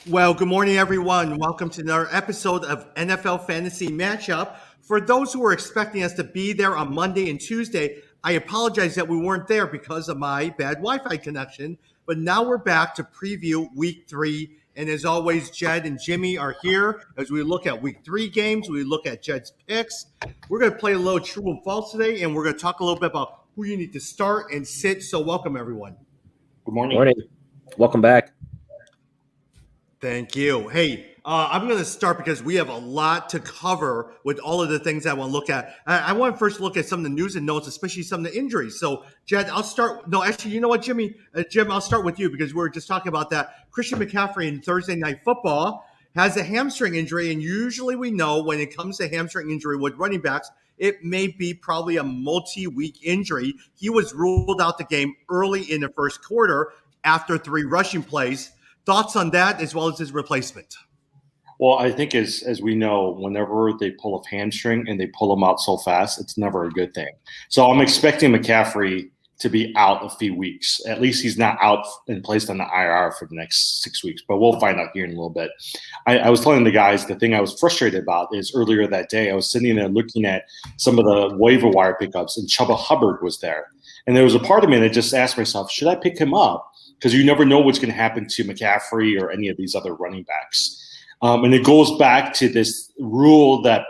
Well, good morning, everyone. Welcome to another episode of NFL Fantasy Matchup. For those who are expecting us to be there on Monday and Tuesday, I apologize that we weren't there because of my bad Wi-Fi connection. But now we're back to preview Week 3. And as always, Jed and Jimmy are here as we look at Week 3 games. We look at Jed's picks. We're going to play a little true and false today, and we're going to talk a little bit about who you need to start and sit. So welcome, everyone. Good morning. Morning. Welcome back. Thank you. Hey, I'm going to start because we have a lot to cover with all of the things I want to look at. I want to first look at some of the news and notes, especially some of the injuries. So, Jed, I'll start. No, actually, you know what, Jim, I'll start with you because we were just talking about that. Christian McCaffrey in Thursday Night Football has a hamstring injury, and usually we know when it comes to hamstring injury with running backs, it may be probably a multi-week injury. He was ruled out the game early in the first quarter after 3 rushing plays. Thoughts on that as well as his replacement? Well, I think as we know, whenever they pull a hamstring and they pull him out so fast, it's never a good thing. So I'm expecting McCaffrey to be out a few weeks. At least he's not out and placed on the IR for the next 6 weeks, but we'll find out here in a little bit. I was telling the guys the thing I was frustrated about is earlier that day, I was sitting there looking at some of the waiver wire pickups, and Chuba Hubbard was there. And there was a part of me that just asked myself, should I pick him up? Because you never know what's going to happen to McCaffrey or any of these other running backs. And it goes back to this rule that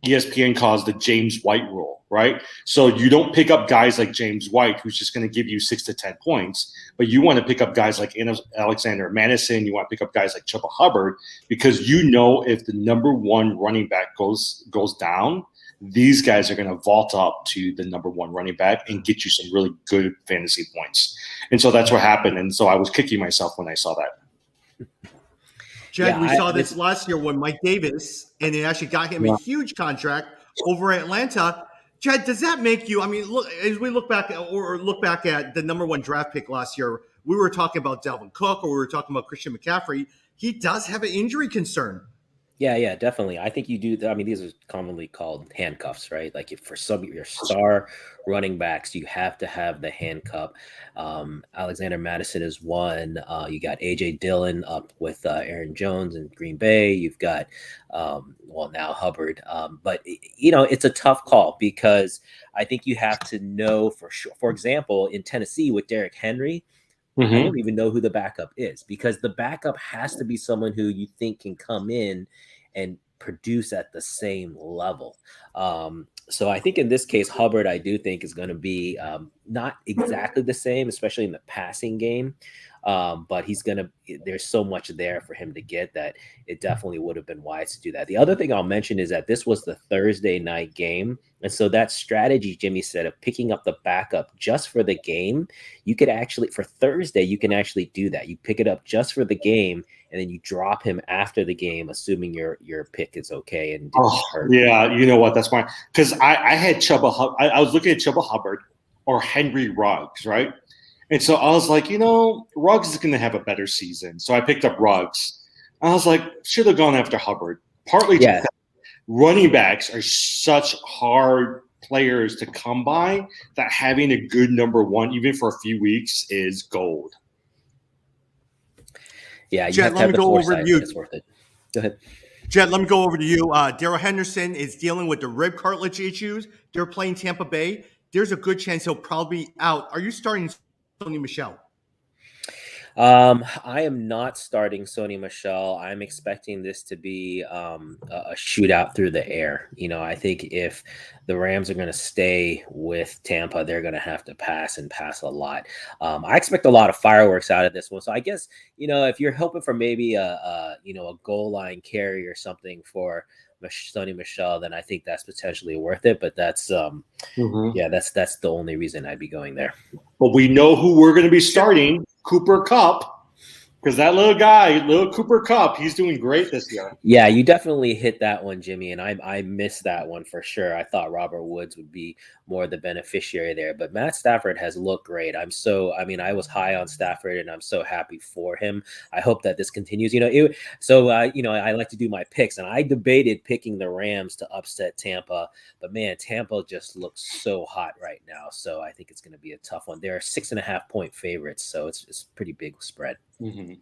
ESPN calls the James White rule, right? So you don't pick up guys like James White, who's just going to give you 6 to 10 points, but you want to pick up guys like Alexander Madison, you want to pick up guys like Chuba Hubbard, because you know if the number one running back goes down, these guys are going to vault up to the number one running back and get you some really good fantasy points. And so that's what happened. And so I was kicking myself when I saw that. Jed, we saw this last year when Mike Davis, and it actually got him a huge contract over Atlanta. Jed, does that make you, look, as we look back at the number one draft pick last year, we were talking about Dalvin Cook or we were talking about Christian McCaffrey. He does have an injury concern. Yeah, definitely. I think you do. These are commonly called handcuffs, right? Like if for some of your star running backs, you have to have the handcuff. Alexander Madison is one. You got AJ Dillon up with Aaron Jones in Green Bay. You've got, now Hubbard. But it's a tough call because I think you have to know for sure. For example, in Tennessee with Derrick Henry, I don't even know who the backup is because the backup has to be someone who you think can come in and produce at the same level. So I think in this case, Hubbard, I do think is going to be not exactly the same, especially in the passing game. But there's so much there for him to get that it definitely would have been wise to do that. The other thing I'll mention is that this was the Thursday night game. And so that strategy, Jimmy said, of picking up the backup just for the game, you could actually, for Thursday, you can actually do that. You pick it up just for the game, and then you drop him after the game, assuming your pick is okay. And yeah, you know what? That's fine. Because I had Chuba. I was looking at Chuba Hubbard or Henry Ruggs, right? And so I was like, Ruggs is going to have a better season. So I picked up Ruggs. I was like, should have gone after Hubbard. Partly because running backs are such hard players to come by that having a good number one, even for a few weeks, is gold. Yeah, you Jed, have to let have me the go over foresight, to you. it's worth it. Go ahead. Jed, let me go over to you. Darrell Henderson is dealing with the rib cartilage issues. They're playing Tampa Bay. There's a good chance he'll probably be out. Are you starting Sony Michel? I am not starting Sony Michel. I'm expecting this to be a shootout through the air. I think if the Rams are going to stay with Tampa, they're going to have to pass a lot. I expect a lot of fireworks out of this one. So I guess, if you're hoping for maybe a goal line carry or something for Sony Michel, then I think that's potentially worth it. But that's that's the only reason I'd be going there. But we know who we're going to be starting. Cooper Kupp, because that little Cooper Kupp, he's doing great this year. Yeah, you definitely hit that one, Jimmy, and I missed that one for sure. I thought Robert Woods would be more the beneficiary there, but Matt Stafford has looked great. I was high on Stafford, and I'm so happy for him. I hope that this continues. I like to do my picks, and I debated picking the Rams to upset Tampa, but man, Tampa just looks so hot right now. So I think it's going to be a tough one. They're 6.5 point favorites, so it's a pretty big spread. Mm-hmm.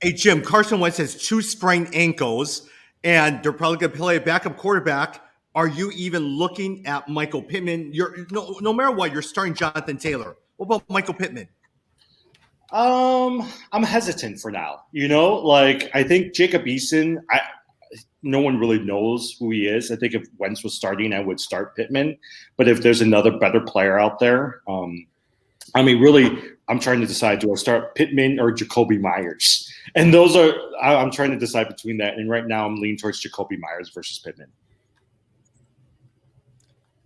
Hey, Jim, Carson Wentz has 2 sprained ankles, and they're probably going to play a backup quarterback. Are you even looking at Michael Pittman? No matter what, you're starting Jonathan Taylor. What about Michael Pittman? I'm hesitant for now. Like I think Jacob Eason, no one really knows who he is. I think if Wentz was starting, I would start Pittman. But if there's another better player out there, really, I'm trying to decide, do I start Pittman or Jacoby Myers? And I'm trying to decide between that. And right now I'm leaning towards Jacoby Myers versus Pittman.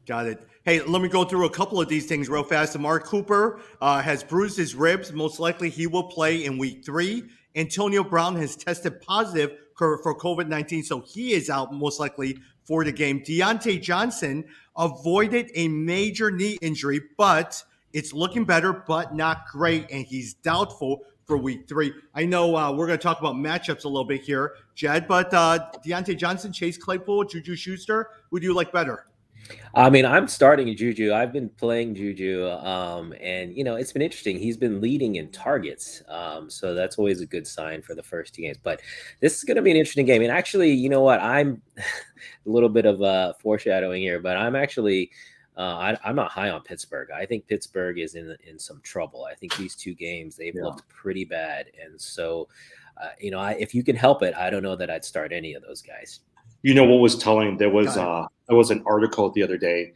Got it. Hey, let me go through a couple of these things real fast. Amari Cooper has bruised his ribs. Most likely he will play in week 3. Antonio Brown has tested positive for COVID-19, so he is out most likely for the game. Deontay Johnson avoided a major knee injury, but it's looking better, but not great, and he's doubtful for week 3. I know we're going to talk about matchups a little bit here, Jed, but Deontay Johnson, Chase Claypool, Juju Schuster, who do you like better? I'm starting Juju. I've been playing Juju, and it's been interesting. He's been leading in targets, so that's always a good sign for the first 2 games. But this is going to be an interesting game. And actually, you know what? I'm a little bit of foreshadowing here, but I'm actually I'm not high on Pittsburgh. I think Pittsburgh is in some trouble. I think these 2 games they've looked pretty bad, and so if you can help it, I don't know that I'd start any of those guys. What was telling? There was an article the other day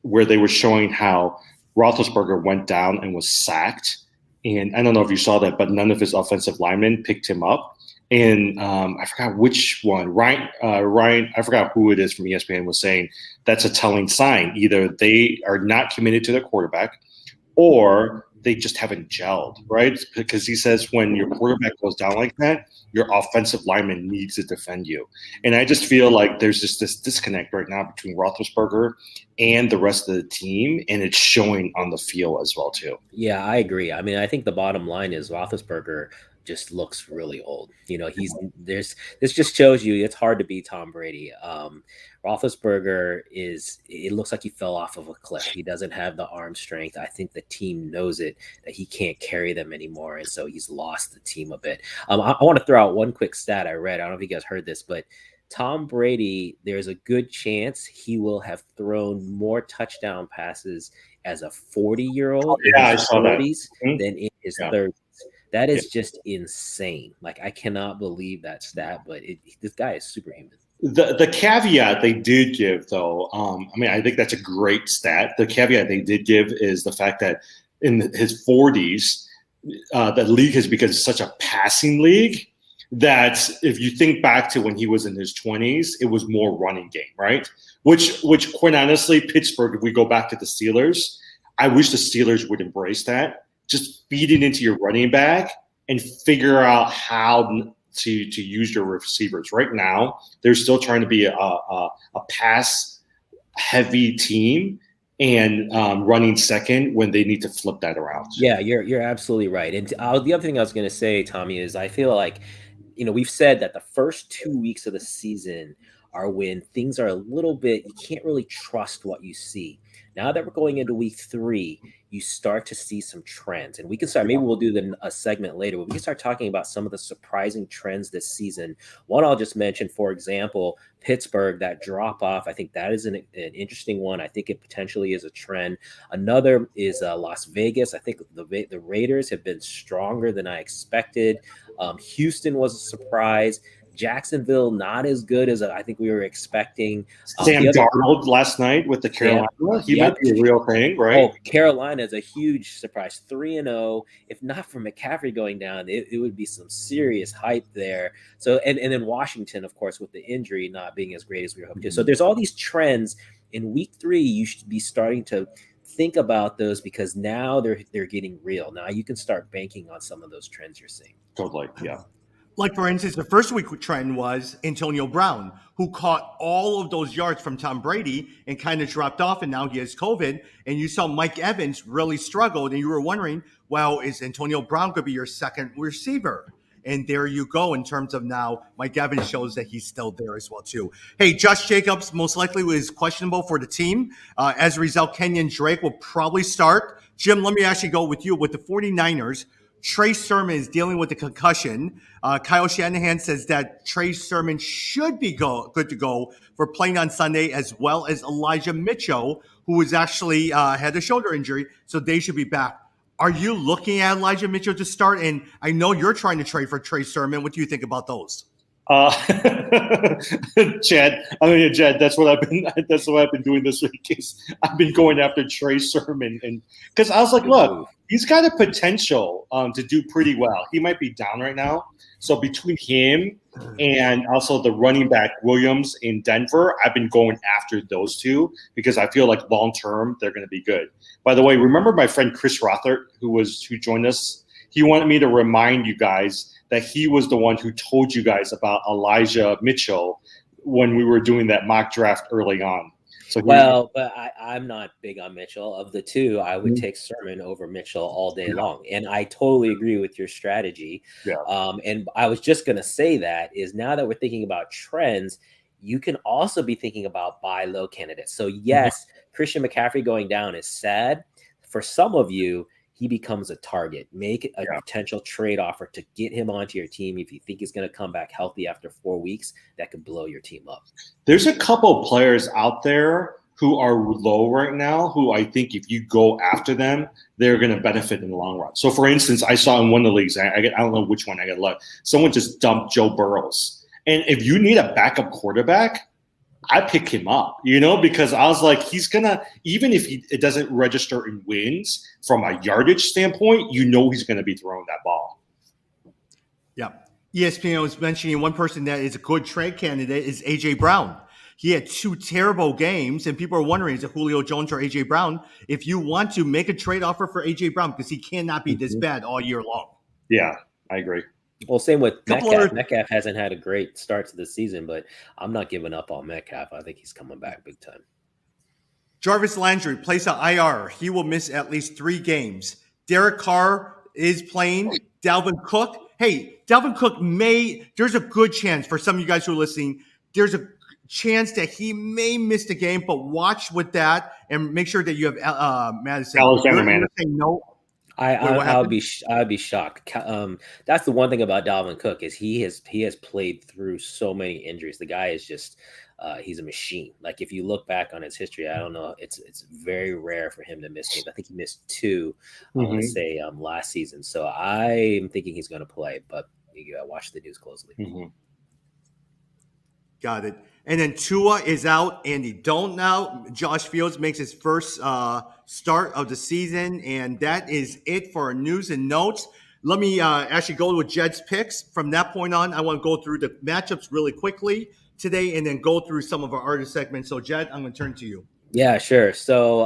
where they were showing how Roethlisberger went down and was sacked. And I don't know if you saw that, but none of his offensive linemen picked him up. And I forgot which one. Ryan, I forgot who it is from ESPN was saying that's a telling sign. Either they are not committed to their quarterback or they just haven't gelled, right? Because he says when your quarterback goes down like that, your offensive lineman needs to defend you. And I just feel like there's just this disconnect right now between Roethlisberger and the rest of the team, and it's showing on the field as well, too. Yeah, I agree. I think the bottom line is Roethlisberger just looks really old. This just shows you it's hard to beat Tom Brady. Roethlisberger it looks like he fell off of a cliff. He doesn't have the arm strength. I think the team knows it, that he can't carry them anymore. And so he's lost the team a bit. I want to throw out one quick stat I read. I don't know if you guys heard this, but Tom Brady, there's a good chance he will have thrown more touchdown passes as a 40-year-old in his 40s than in his 30s. That is just insane. Like, I cannot believe that stat, but this guy is superhuman. The caveat they did give, though, I think that's a great stat. The caveat they did give is the fact that in his 40s, the league has become such a passing league that if you think back to when he was in his 20s, it was more running game, right? Which quite honestly, Pittsburgh, if we go back to the Steelers, I wish the Steelers would embrace that. Just feed it into your running back and figure out how to use your receivers. Right now, they're still trying to be a pass-heavy team and running second when they need to flip that around. Yeah, you're absolutely right. And the other thing I was going to say, Tommy, is I feel like, we've said that the first 2 weeks of the season are when things are a little bit, you can't really trust what you see. Now that we're going into week 3, you start to see some trends. And we can start, maybe we'll do a segment later, but we can start talking about some of the surprising trends this season. One I'll just mention, for example, Pittsburgh, that drop off. I think that is an interesting one. I think it potentially is a trend. Another is Las Vegas. I think the Raiders have been stronger than I expected. Houston was a surprise. Jacksonville, not as good as I think we were expecting. Sam Darnold last night with the Carolina. He might be a real thing, right? Oh, Carolina is a huge surprise. 3-0. If not for McCaffrey going down, it would be some serious hype there. So, and then Washington, of course, with the injury not being as great as we were hoping to. So there's all these trends. In week 3, you should be starting to think about those because now they're getting real. Now you can start banking on some of those trends you're seeing. Totally, yeah. Like, for instance, the first week trend was Antonio Brown, who caught all of those yards from Tom Brady and kind of dropped off, and now he has COVID. And you saw Mike Evans really struggled, and you were wondering, well, is Antonio Brown going to be your second receiver? And there you go in terms of now Mike Evans shows that he's still there as well, too. Hey, Josh Jacobs most likely was questionable for the team. As a result, Kenyon Drake will probably start. Jim, let me actually go with you. With the 49ers, Trey Sermon is dealing with a concussion. Kyle Shanahan says that Trey Sermon should be good to go for playing on Sunday, as well as Elijah Mitchell, who is actually had a shoulder injury, so they should be back. Are you looking at Elijah Mitchell to start? And I know you're trying to trade for Trey Sermon. What do you think about those? Jed, that's what I've been doing this week. Is I've been going after Trey Sermon, and because I was like, look, he's got a potential to do pretty well. He might be down right now, so between him and also the running back Williams in Denver, I've been going after those two because I feel like long term they're going to be good. By the way, remember my friend Chris Rothert who joined us? He wanted me to remind you guys that he was the one who told you guys about Elijah Mitchell when we were doing that mock draft early on. So but I'm not big on Mitchell. Of the two, I would take Sermon over Mitchell all day long. And I totally agree with your strategy. Yeah. And I was just going to say that is now that we're thinking about trends, you can also be thinking about buy low candidates. So yes, Christian McCaffrey going down is sad. For some of you, he becomes a target. Make a potential trade offer to get him onto your team if you think he's going to come back healthy after 4 weeks. That could blow your team up. There's a couple players out there who are low right now who I think if you go after them, they're going to benefit in the long run. So, for instance, I saw in one of the leagues, I don't know which one I got left, someone just dumped Joe Burrows. And if you need a backup quarterback, I pick him up, because I was like, he's going to, even if it doesn't register in wins from a yardage standpoint, he's going to be throwing that ball. Yeah. ESPN was mentioning one person that is a good trade candidate is A.J. Brown. He had 2 terrible games, and people are wondering, is it Julio Jones or A.J. Brown? If you want to make a trade offer for A.J. Brown, because he cannot be this bad all year long. Yeah, I agree. Well, same with Metcalf. Metcalf hasn't had a great start to the season, but I'm not giving up on Metcalf. I think he's coming back big time. Jarvis Landry plays on IR. He will miss at least 3 games. Derek Carr is playing. Dalvin Cook. Hey, Dalvin Cook there's a good chance for some of you guys who are listening, there's a chance that he may miss the game, but watch with that and make sure that you have Madison. Alexander Madison. No. I'd be shocked. That's the one thing about Dalvin Cook is he has played through so many injuries. The guy is just he's a machine. Like if you look back on his history, I don't know, it's very rare for him to miss games. I think he missed 2, I want to say last season. So I'm thinking he's going to play, but you gotta watch the news closely. Got it. And then Tua is out. Andy Dalton out. Josh Fields makes his first start of the season. And that is it for our news and notes. Let me actually go with Jed's picks. From that point on, I want to go through the matchups really quickly today and then go through some of our artist segments. So, Jed, I'm going to turn to you. Yeah, sure. So,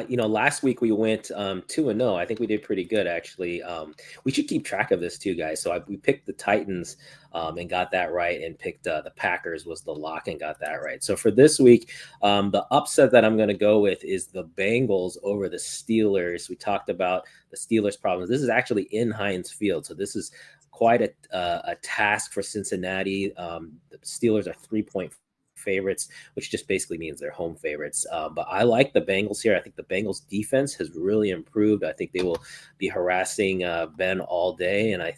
last week we went 2-0. I think we did pretty good, actually. We should keep track of this too, guys. So we picked the Titans and got that right, and picked the Packers was the lock and got that right. So for this week, the upset that I'm going to go with is the Bengals over the Steelers. We talked about the Steelers' problems. This is actually in Heinz Field, so this is quite a task for Cincinnati. The Steelers are 3-point favorites, which just basically means they're home favorites. But I like the Bengals here. I think the Bengals defense has really improved. I think they will be harassing Ben all day, and I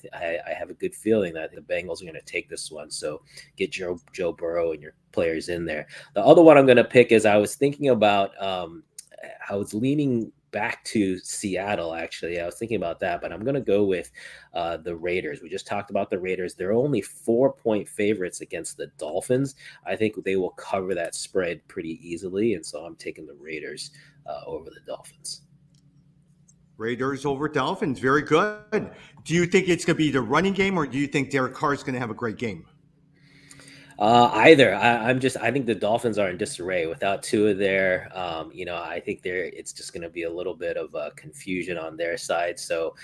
have a good feeling that the Bengals are going to take this one. So get Joe Burrow and your players in there. The other one I'm going to pick is I was thinking about I was leaning back to Seattle, actually. I was thinking about that, but I'm going to go with the Raiders. We just talked about the Raiders. They're only 4-point favorites against the Dolphins. I think they will cover that spread pretty easily, and so I'm taking the Raiders over the Dolphins. Raiders over Dolphins. Very good. Do you think it's going to be the running game, or do you think Derek Carr is going to have a great game? Either. I think the Dolphins are in disarray without Tua there. I think it's just going to be a little bit of confusion on their side. So,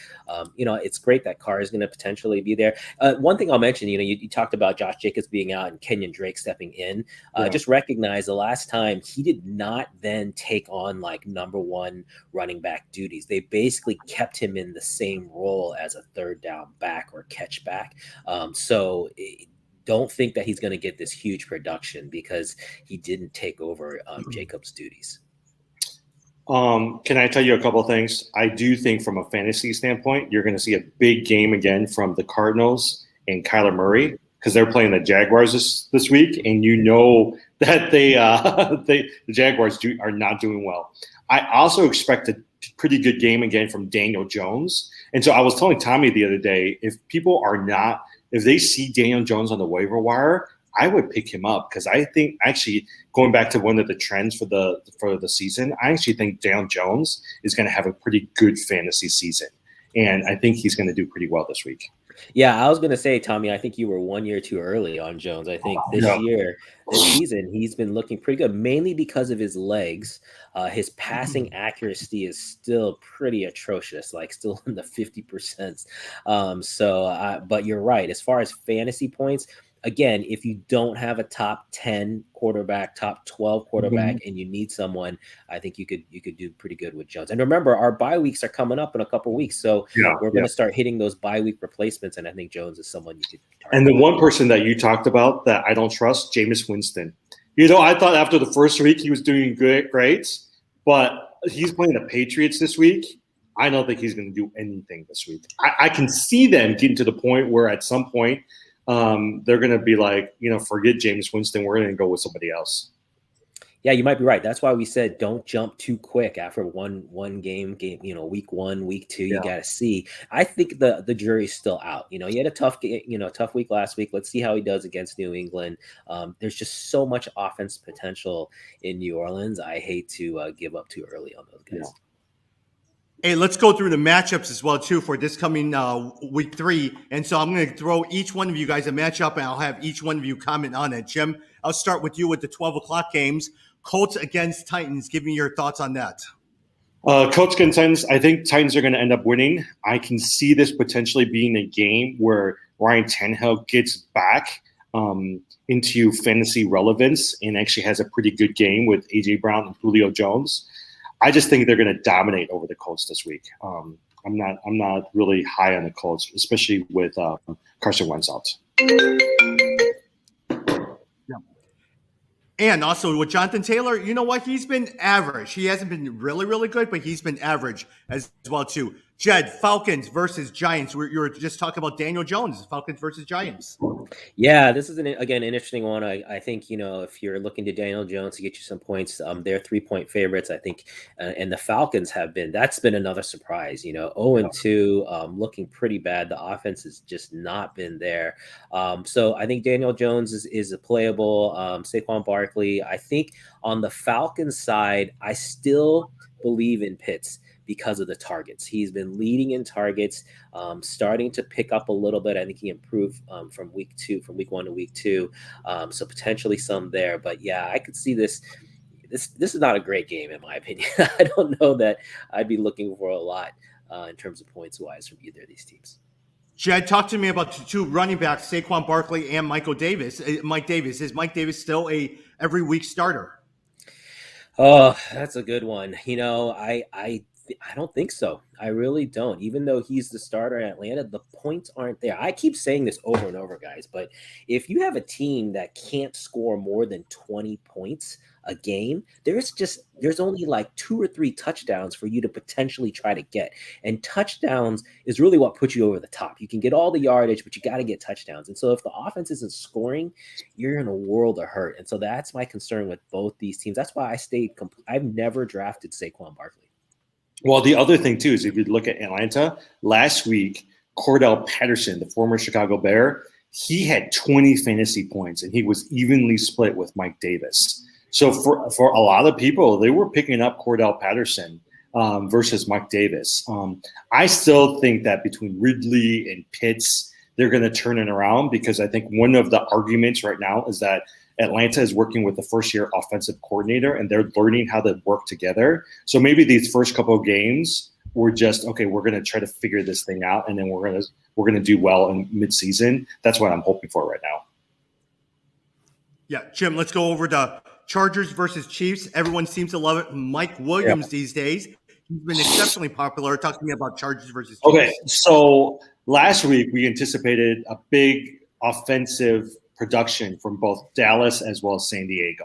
it's great that Carr is going to potentially be there. One thing I'll mention, you talked about Josh Jacobs being out and Kenyon Drake stepping in. Just recognize the last time he did not then take on like number 1 running back duties. They basically kept him in the same role as a third down back or catch back. Don't think that he's going to get this huge production because he didn't take over Jacobs' duties. Can I tell you a couple of things? I do think from a fantasy standpoint, you're going to see a big game again from the Cardinals and Kyler Murray because they're playing the Jaguars this week, and you know that the Jaguars are not doing well. I also expect a pretty good game again from Daniel Jones. And so I was telling Tommy the other day, if they see Daniel Jones on the waiver wire, I would pick him up because I think actually going back to one of the trends for the season, I actually think Daniel Jones is going to have a pretty good fantasy season, and I think he's going to do pretty well this week. Yeah, I was going to say, Tommy, I think you were 1 year too early on Jones. I think this season, he's been looking pretty good, mainly because of his legs. His passing accuracy is still pretty atrocious, like still in the 50%. But you're right. As far as fantasy points, again, if you don't have a top 10 quarterback, top 12 quarterback, and you need someone, I think you could do pretty good with Jones. And remember, our bye weeks are coming up in a couple of weeks, so we're going to start hitting those bye week replacements, and I think Jones is someone you could target. And the one person that you talked about that I don't trust, Jameis Winston. I thought after the first week he was doing great, but he's playing the Patriots this week. I don't think he's going to do anything this week. I can see them getting to the point where at some point they're going to be like, forget Jameis Winston. We're going to go with somebody else. Yeah, you might be right. That's why we said don't jump too quick after one game, week 1, week 2, you got to see. I think the jury's still out. He had a tough week last week. Let's see how he does against New England. There's just so much offense potential in New Orleans. I hate to give up too early on those guys. Yeah. Hey, let's go through the matchups as well, too, for this coming week 3. And so I'm going to throw each one of you guys a matchup, and I'll have each one of you comment on it. Jim, I'll start with you with the 12 o'clock games. Colts against Titans. Give me your thoughts on that. Colts against Titans. I think Titans are going to end up winning. I can see this potentially being a game where Ryan Tannehill gets back into fantasy relevance and actually has a pretty good game with A.J. Brown and Julio Jones. I just think they're going to dominate over the Colts this week. I'm not really high on the Colts, especially with Carson Wentz out. And also with Jonathan Taylor, you know what? He's been average. He hasn't been really, really good, but he's been average as well, too. Jed, Falcons versus Giants. You were just talking about Daniel Jones, Falcons versus Giants. Yeah, this is, an interesting one. I think, if you're looking to Daniel Jones to get you some points, they're 3-point favorites, I think. And the Falcons that's been another surprise, 0-2, looking pretty bad. The offense has just not been there. So I think Daniel Jones is a playable. Saquon Barkley. I think on the Falcons side, I still believe in Pitts because of the targets. He's been leading in targets, starting to pick up a little bit. I think he improved from week 1 to week 2. So potentially some there. But yeah, I could see this. This is not a great game in my opinion. I don't know that I'd be looking for a lot in terms of points wise from either of these teams. Jed, talk to me about the two running backs, Saquon Barkley and Mike Davis. Is Mike Davis still a every week starter? Oh, that's a good one. I don't think so. I really don't. Even though he's the starter in Atlanta, the points aren't there. I keep saying this over and over, guys, but if you have a team that can't score more than 20 points a game, there's only like 2 or 3 touchdowns for you to potentially try to get. And touchdowns is really what puts you over the top. You can get all the yardage, but you got to get touchdowns. And so if the offense isn't scoring, you're in a world of hurt. And so that's my concern with both these teams. That's why I've never drafted Saquon Barkley. Well, the other thing, too, is if you look at Atlanta, last week, Cordell Patterson, the former Chicago Bear, he had 20 fantasy points, and he was evenly split with Mike Davis. So for a lot of people, they were picking up Cordell Patterson versus Mike Davis. I still think that between Ridley and Pitts, they're going to turn it around because I think one of the arguments right now is that Atlanta is working with the first-year offensive coordinator, and they're learning how to work together. So maybe these first couple of games were just, okay, we're going to try to figure this thing out, and then we're going to do well in midseason. That's what I'm hoping for right now. Yeah, Jim, let's go over to Chargers versus Chiefs. Everyone seems to love it. Mike Williams these days. He's been exceptionally popular. Talk to me about Chargers versus Chiefs. Okay, so last week we anticipated a big offensive production from both Dallas as well as San Diego.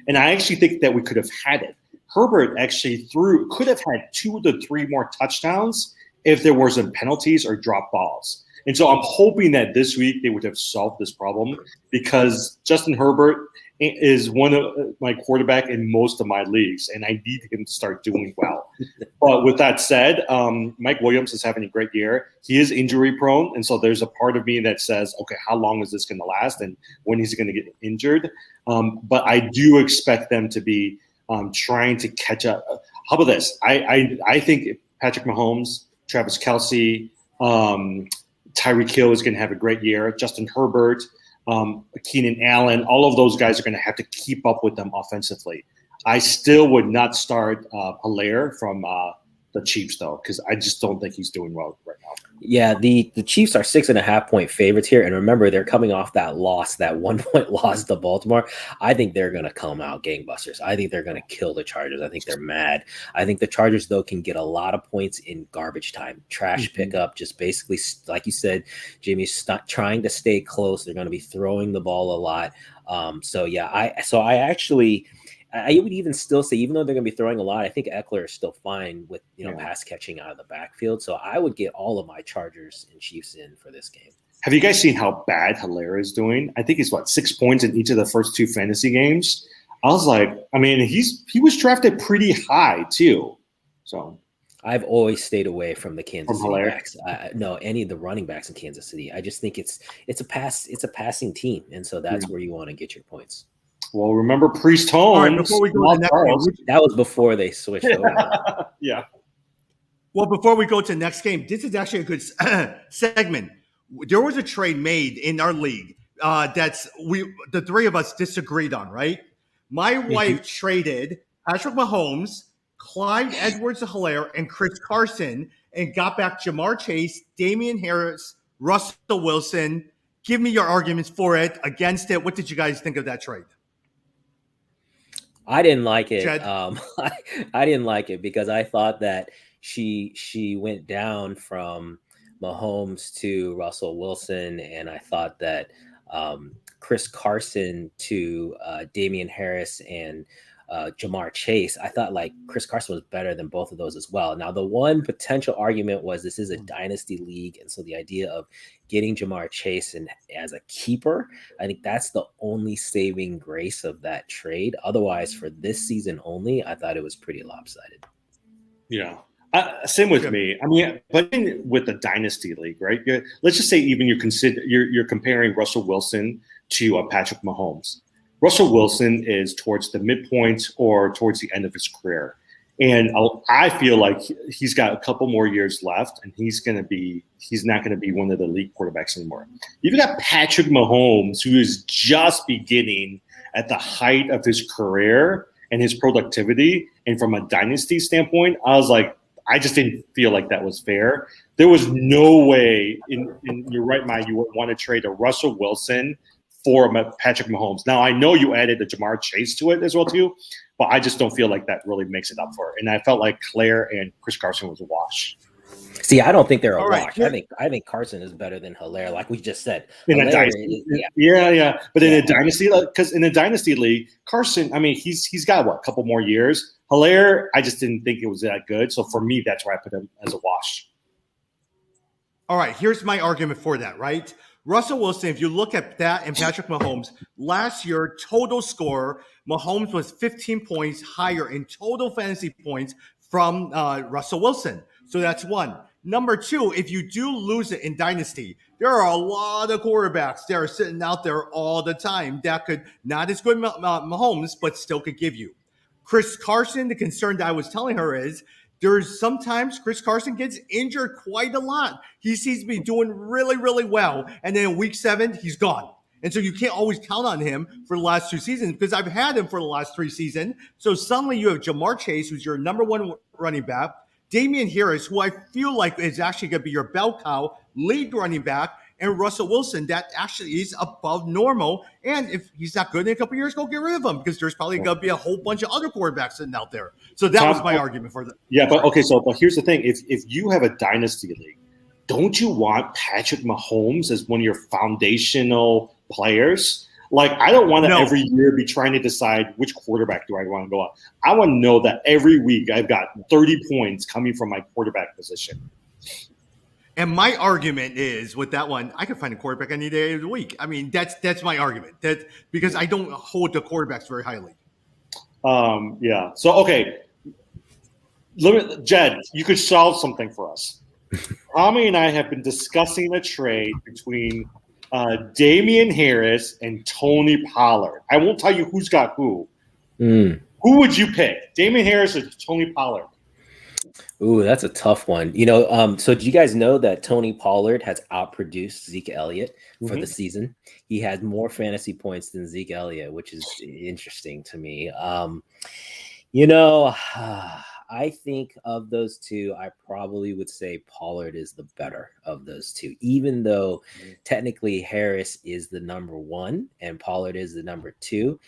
And I actually think that we could have had it. Herbert actually could have had 2 to 3 more touchdowns if there wasn't penalties or drop balls. And so I'm hoping that this week they would have solved this problem, because Justin Herbert is one of my quarterback in most of my leagues, and I need him to start doing well. But with that said, Mike Williams is having a great year. He is injury prone, and so there's a part of me that says, okay, how long is this going to last, and when he's going to get injured? But I do expect them to be trying to catch up. How about this? I think Patrick Mahomes, Travis Kelce, Tyreek Hill is going to have a great year. Justin Herbert, Keenan Allen, all of those guys are going to have to keep up with them offensively. I still would not start Pollard from the Chiefs, though, because I just don't think he's doing well right now. Yeah, the Chiefs are 6.5-point favorites here. And remember, they're coming off that 1-point loss to Baltimore. I think they're going to come out gangbusters. I think they're going to kill the Chargers. I think they're mad. I think the Chargers, though, can get a lot of points in garbage time. Trash pickup, just basically, like you said, Jimmy's trying to stay close. They're going to be throwing the ball a lot. I would even still say, even though they're going to be throwing a lot, I think Eckler is still fine with pass catching out of the backfield. So I would get all of my Chargers and Chiefs in for this game. Have you guys seen how bad Hilaire is doing? I think he's 6 points in each of the first 2 fantasy games. I was like, I mean, he was drafted pretty high too. So I've always stayed away from the Kansas City backs. No, any of the running backs in Kansas City. I just think it's a passing team, and so that's where you want to get your points. Well, remember Priest Holmes. All right, before we go to the next game, that was before they switched over. Yeah. Well, before we go to the next game, this is actually a good segment. There was a trade made in our league the three of us disagreed on, right? My wife traded Patrick Mahomes, Clyde Edwards-Helaire, and Chris Carson, and got back Jamar Chase, Damien Harris, Russell Wilson. Give me your arguments for it, against it. What did you guys think of that trade? I didn't like it. I didn't like it because I thought that she went down from Mahomes to Russell Wilson, and I thought that Chris Carson to Damien Harris and Jamar Chase. I thought Chris Carson was better than both of those as well. Now, the one potential argument was this is a dynasty league, and so the idea of getting Jamar Chase and as a keeper, I think that's the only saving grace of that trade. Otherwise, for this season only, I thought it was pretty lopsided. Yeah. Same with me. I mean, but with the dynasty league, right? Let's just say even you're comparing Russell Wilson to Patrick Mahomes. Russell Wilson is towards the midpoint or towards the end of his career. And I feel like he's got a couple more years left, and he's not going to be one of the elite quarterbacks anymore. You've got Patrick Mahomes, who is just beginning at the height of his career and his productivity. And from a dynasty standpoint, I was like, I just didn't feel like that was fair. There was no way in your right mind you would want to trade a Russell Wilson for Patrick Mahomes. Now, I know you added the Jamar Chase to it as well, too, but I just don't feel like that really makes it up for it. And I felt like Claire and Chris Carson was a wash. See, I don't think they're a wash. Right. I think Carson is better than Hilaire, like we just said. In a dynasty, yeah. But in a dynasty, because in a dynasty league, Carson, I mean, he's got a couple more years. Hilaire, I just didn't think it was that good. So for me, that's why I put him as a wash. All right, here's my argument for that, right? Russell Wilson, if you look at that and Patrick Mahomes, last year, total score, Mahomes was 15 points higher in total fantasy points from Russell Wilson. So that's one. Number two, if you do lose it in Dynasty, there are a lot of quarterbacks that are sitting out there all the time that could, not as good Mahomes, but still could give you. Chris Carson, the concern that I was telling her is, there's sometimes Chris Carson gets injured quite a lot. He seems to be doing really, really well. And then in week 7, he's gone. And so you can't always count on him for the last 2 seasons because I've had him for the last 3 seasons. So suddenly you have Jamar Chase, who's your number 1 running back, Damien Harris, who I feel like is actually going to be your bell cow lead running back, and Russell Wilson, that actually is above normal. And if he's not good in a couple of years, go get rid of him because there's probably going to be a whole bunch of other quarterbacks sitting out there. So that was my argument for that. Yeah, but here's the thing. If you have a dynasty league, don't you want Patrick Mahomes as one of your foundational players? Like, I don't want to No. every year be trying to decide which quarterback do I want to go on. I want to know that every week I've got 30 points coming from my quarterback position. And my argument is with that one, I can find a quarterback any day of the week. I mean, that's my argument. That because I don't hold the quarterbacks very highly. Yeah. So, okay. Jed, you could solve something for us. Tommy and I have been discussing a trade between Damien Harris and Tony Pollard. I won't tell you who's got who. Who would you pick? Damien Harris or Tony Pollard? Ooh, that's a tough one. So do you guys know that Tony Pollard has outproduced Zeke Elliott for the season? He has more fantasy points than Zeke Elliott, which is interesting to me. I think of those two, I probably would say Pollard is the better of those two, even though technically Harris is the number one and Pollard is the number two.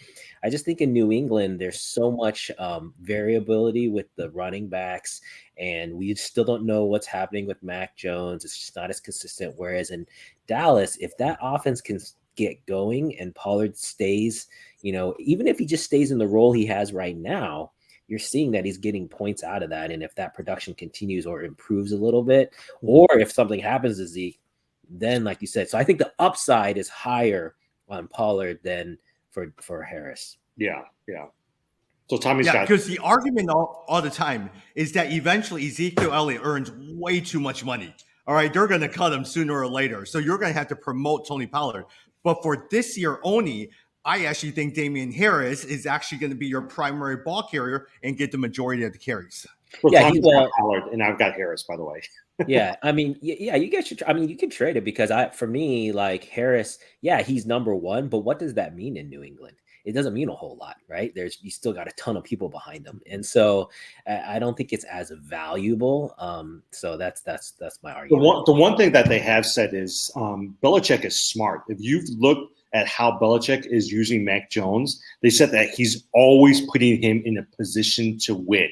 I just think in New England, there's so much variability with the running backs, and we still don't know what's happening with Mac Jones. It's just not as consistent. Whereas in Dallas, if that offense can get going and Pollard stays, even if he just stays in the role he has right now, you're seeing that he's getting points out of that. And if that production continues or improves a little bit, or if something happens to Zeke, then like you said, so I think the upside is higher on Pollard than for Harris. Yeah. So Tommy's got, because the argument all the time is that eventually Ezekiel Elliott earns way too much money. All right, they're going to cut him sooner or later. So you're going to have to promote Tony Pollard. But for this year only, I actually think Damien Harris is actually going to be your primary ball carrier and get the majority of the carries. well, Tommy's got Pollard, and I've got Harris, by the way. Yeah, I mean, you guys should. I mean, you can trade it because for me, like Harris, he's number one. But what does that mean in New England? It doesn't mean a whole lot, right? You still got a ton of people behind them, and so I don't think it's as valuable. So that's my argument. The one thing that they have said is Belichick is smart. If you've looked at how Belichick is using Mac Jones, they said that he's always putting him in a position to win.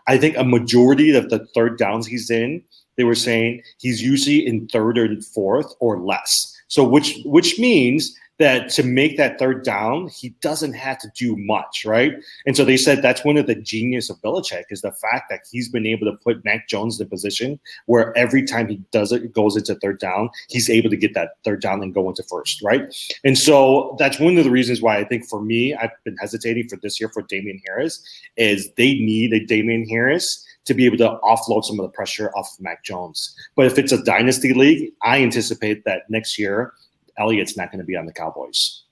I think a majority of the third downs he's in, they were saying he's usually in third or fourth or less. So which means that to make that third down, he doesn't have to do much, right? And so they said that's one of the genius of Belichick is the fact that he's been able to put Mac Jones in a position where every time he does it, goes into third down, he's able to get that third down and go into first, right? And so that's one of the reasons why I think for me, I've been hesitating for this year for Damien Harris is they need a Damien Harris to be able to offload some of the pressure off of Mac Jones. But if it's a dynasty league, I anticipate that next year, Elliott's not going to be on the Cowboys.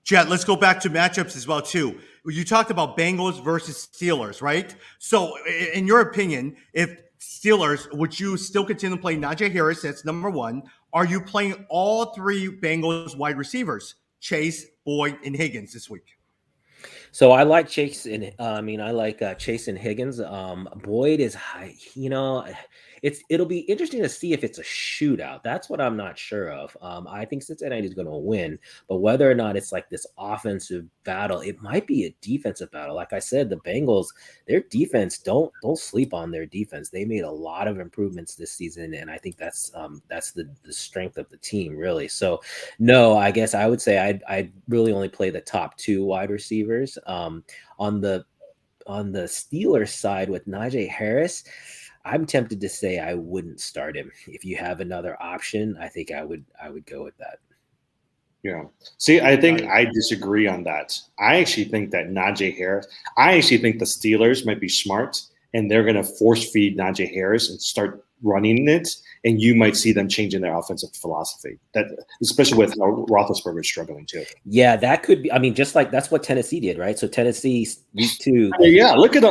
Jet, let's go back to matchups as well, too. You talked about Bengals versus Steelers, right? So in your opinion, if Steelers, would you still continue to play Najee Harris? That's number one. Are you playing all three Bengals wide receivers, Chase, Boyd, and Higgins this week? So I like Chase and Chase and Higgins. Boyd is high. It'll be interesting to see if it's a shootout. That's what I'm not sure of. I think Cincinnati is going to win, but whether or not it's like this offensive battle, it might be a defensive battle. Like I said, the Bengals, their defense, don't sleep on their defense. They made a lot of improvements this season, and I think that's the strength of the team, really. So, no, I guess I would say I'd really only play the top two wide receivers. On the Steelers side with Najee Harris, I'm tempted to say I wouldn't start him. If you have another option, I think I would go with that. Yeah. See, I think I disagree on that. I actually think that Najee Harris, I actually think the Steelers might be smart and they're going to force feed Najee Harris and start running it. And you might see them changing their offensive philosophy, that especially with how Roethlisberger is struggling too. Yeah, that could be. I mean, just like that's what Tennessee did, right? So Tennessee week 2. Yeah, look at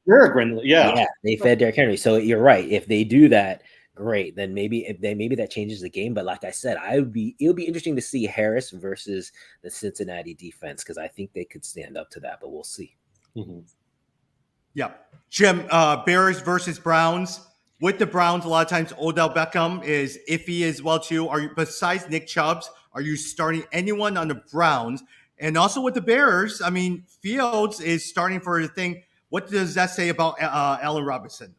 Derrick. Yeah, they fed Derrick Henry. So you're right. If they do that, great. Then maybe that changes the game. But like I said, it'll be interesting to see Harris versus the Cincinnati defense because I think they could stand up to that. But we'll see. Mm-hmm. Yeah, Jim. Bears versus Browns. With the Browns, a lot of times Odell Beckham is iffy as well too. Besides Nick Chubbs, are you starting anyone on the Browns? And also with the Bears, I mean, Fields is starting for the thing. What does that say about Allen Robinson?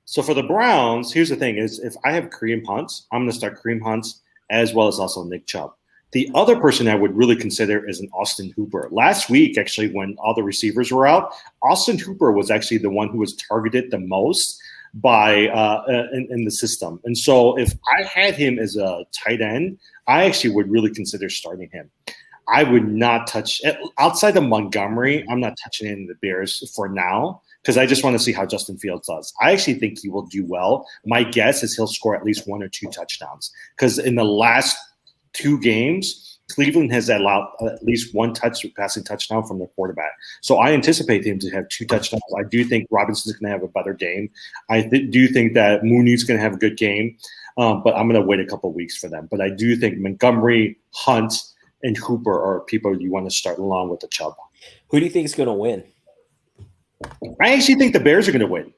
So for the Browns, here's the thing: is if I have Kareem Hunt, I'm going to start Kareem Hunt as well as also Nick Chubb. The other person I would really consider is an Austin Hooper. Last week, actually, when all the receivers were out, Austin Hooper was actually the one who was targeted the most by in the system. And so if I had him as a tight end, I actually would really consider starting him. I would not touch outside of Montgomery. I'm not touching any of the Bears for now because I just want to see how Justin Fields does. I actually think he will do well. My guess is he'll score at least 1 or 2 touchdowns because in the last 2 games, Cleveland has allowed at least 1 passing touchdown from their quarterback. So I anticipate him to have 2 touchdowns. I do think Robinson's going to have a better game. I do think that Mooney's going to have a good game, but I'm going to wait a couple of weeks for them. But I do think Montgomery, Hunt, and Hooper are people you want to start along with the Chubb. Who do you think is going to win? I actually think the Bears are going to win.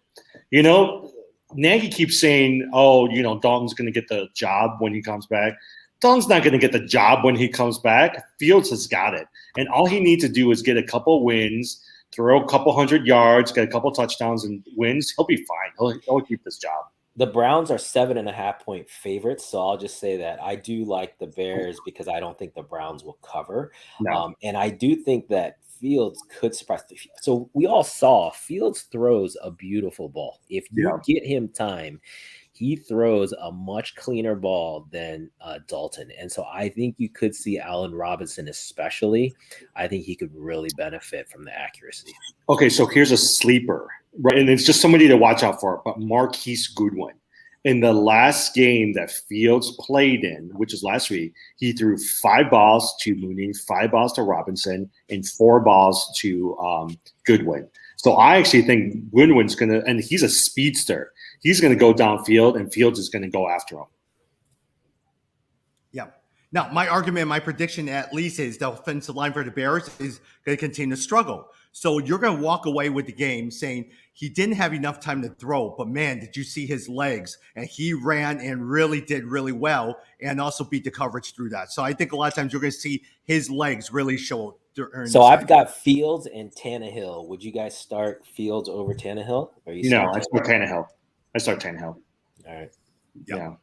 You know, Nagy keeps saying, oh, you know, Dalton's going to get the job when he comes back. Dalton's not going to get the job when he comes back. Fields has got it. And all he needs to do is get a couple wins, throw a couple 100 yards, get a couple touchdowns and wins. He'll be fine. He'll keep this job. The Browns are 7.5-point favorites, so I'll just say that I do like the Bears because I don't think the Browns will cover. No. And I do think that Fields could surprise. So we all saw Fields throws a beautiful ball. If you get him time, he throws a much cleaner ball than Dalton. And so I think you could see Allen Robinson especially. I think he could really benefit from the accuracy. Okay, so here's a sleeper, right? And it's just somebody to watch out for, but Marquis Goodwin. In the last game that Fields played in, which is last week, he threw 5 balls to Mooney, 5 balls to Robinson, and 4 balls to Goodwin. So I actually think Goodwin's going to – and he's a speedster. He's going to go downfield, and Fields is going to go after him. Yeah. Now, my argument, my prediction at least is the offensive line for the Bears is going to continue to struggle. So you're going to walk away with the game saying he didn't have enough time to throw, but man, did you see his legs? And he ran and really did really well and also beat the coverage through that. So I think a lot of times you're going to see his legs really show. So I've got Fields and Tannehill. Would you guys start Fields over Tannehill? No, I start Tannehill. All right. Yeah.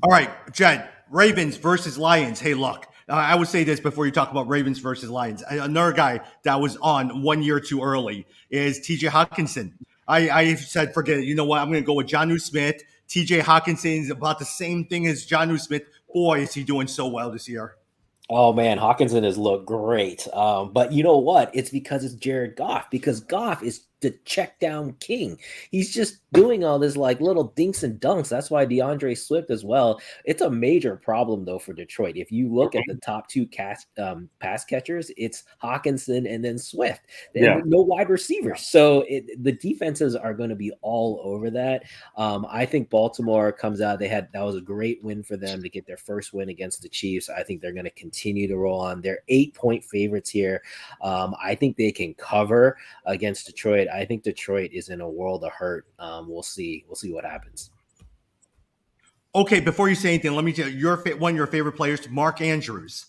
All right, Jed, Ravens versus Lions. Hey, look, I would say this before you talk about Ravens versus Lions. Another guy that was on 1 year too early is TJ Hawkinson. I said, forget it. You know what? I'm going to go with Jonnu Smith. TJ Hawkinson is about the same thing as Jonnu Smith. Boy, is he doing so well this year. Oh, man, Hawkinson has looked great. But you know what? It's because it's Jared Goff, because Goff is the check down king. He's just doing all this like little dinks and dunks. That's why DeAndre Swift as well. It's a major problem, though, for Detroit. If you look at the top 2 pass catchers, it's Hawkinson and then Swift. They have no wide receivers. So the defenses are going to be all over that. I think Baltimore comes out. That was a great win for them to get their first win against the Chiefs. I think they're going to continue to roll on. They're 8-point favorites here. I think they can cover against Detroit. I think Detroit is in a world of hurt. We'll see. We'll see what happens. Okay, before you say anything, let me tell you, one of your favorite players, Mark Andrews.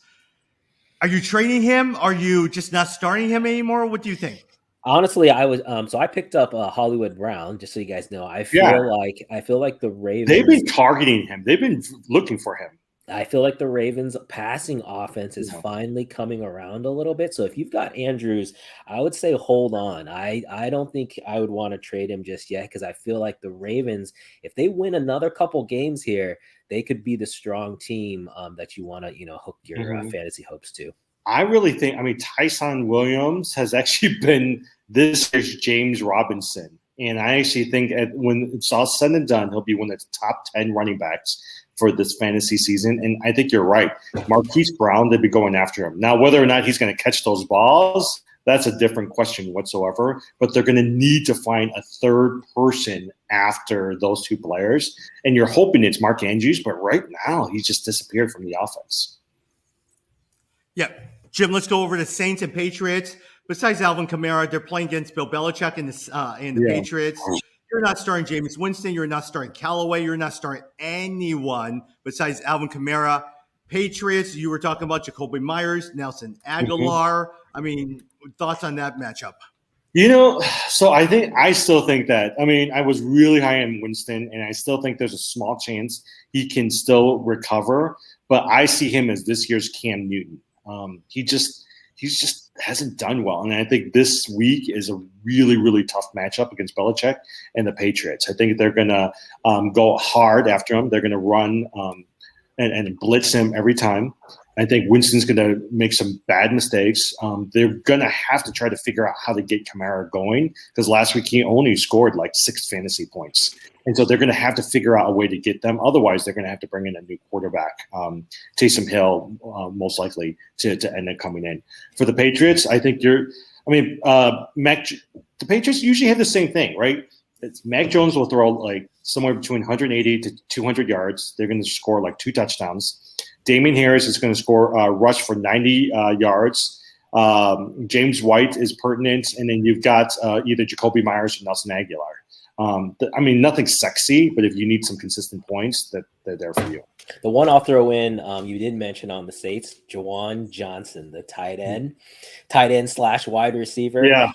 Are you trading him? Are you just not starting him anymore? What do you think? Honestly, I was so I picked up Hollywood Brown, just so you guys know. I feel like the Ravens. They've been targeting him. They've been looking for him. I feel like the Ravens passing offense is finally coming around a little bit. So if you've got Andrews, I would say hold on. I don't think I would want to trade him just yet because I feel like the Ravens, if they win another couple games here, they could be the strong team that you want to, hook your fantasy hopes to. I really think, Tyson Williams has actually been this year's James Robinson. And I actually think when it's all said and done, he'll be one of the top 10 running backs for this fantasy season. And I think you're right. Marquise Brown, they'd be going after him. Now, whether or not he's going to catch those balls, that's a different question whatsoever. But they're going to need to find a third person after those 2 players. And you're hoping it's Mark Andrews, but right now he's just disappeared from the offense. Yeah. Jim, let's go over the Saints and Patriots. Besides Alvin Kamara, they're playing against Bill Belichick and the Patriots. You're not starting Jameis Winston. You're not starting Callaway. You're not starting anyone besides Alvin Kamara. Patriots, you were talking about Jacoby Myers, Nelson Aguilar. Thoughts on that matchup? So I still think that, I was really high on Winston, and I still think there's a small chance he can still recover, but I see him as this year's Cam Newton. He just hasn't done well. And I think this week is a really, really tough matchup against Belichick and the Patriots. I think they're going to go hard after him. They're going to run and blitz him every time. I think Winston's going to make some bad mistakes. They're going to have to try to figure out how to get Kamara going, because last week he only scored like 6 fantasy points. And so they're going to have to figure out a way to get them. Otherwise, they're going to have to bring in a new quarterback, Taysom Hill, most likely, to end up coming in. For the Patriots, I think the Patriots usually have the same thing, right? Mac Jones will throw like somewhere between 180 to 200 yards. They're going to score like 2 touchdowns. Damien Harris is going to score rush for 90 yards. James White is pertinent. And then you've got either Jacoby Myers or Nelson Aguilar. Nothing sexy, but if you need some consistent points, they're there for you. The one I'll throw in, you didn't mention on the Saints, Juwan Johnson, the tight end / wide receiver. Yeah.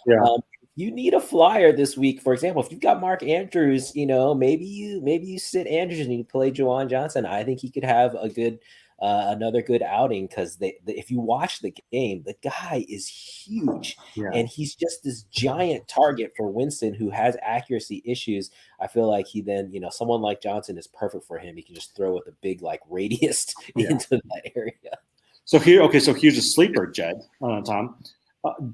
You need a flyer this week. For example, if you've got Mark Andrews, maybe you sit Andrews and you play Juwan Johnson. I think he could have a good another good outing, because if you watch the game, the guy is huge, and he's just this giant target for Winston, who has accuracy issues. I feel like he then, someone like Johnson is perfect for him. He can just throw with a big radius into that area. So here's a sleeper, Jed, Tom.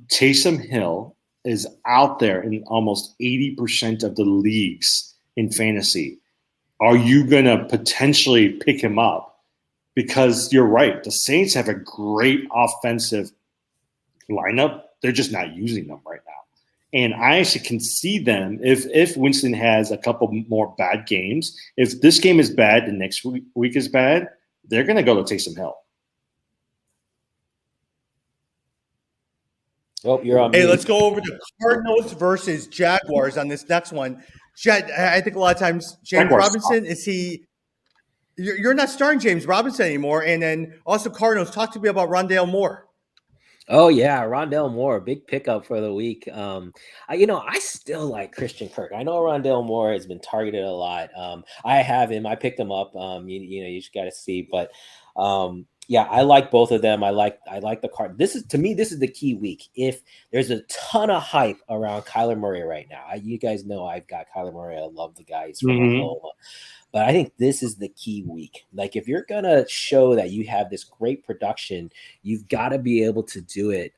Taysom Hill is out there in almost 80% of the leagues in fantasy. Are you going to potentially pick him up? Because you're right, the Saints have a great offensive lineup. They're just not using them right now. And I actually can see them, if Winston has a couple more bad games, if this game is bad and next week is bad, they're going to go to Taysom Hill. Oh, you're on. Hey, let's go over to Cardinals versus Jaguars on this next one. I think a lot of times James Robinson, you're not starting James Robinson anymore. And then also Cardinals, talk to me about Rondale Moore. Oh yeah, Rondale Moore, big pickup for the week. I still like Christian Kirk. I know Rondale Moore has been targeted a lot. I have him. I picked him up. You just got to see, but I like both of them. I like the card. This is the key week. If there's a ton of hype around Kyler Murray right now, you guys know I've got Kyler Murray. I love the guy. He's from Oklahoma. But I think this is the key week. Like, if you're going to show that you have this great production, you've got to be able to do it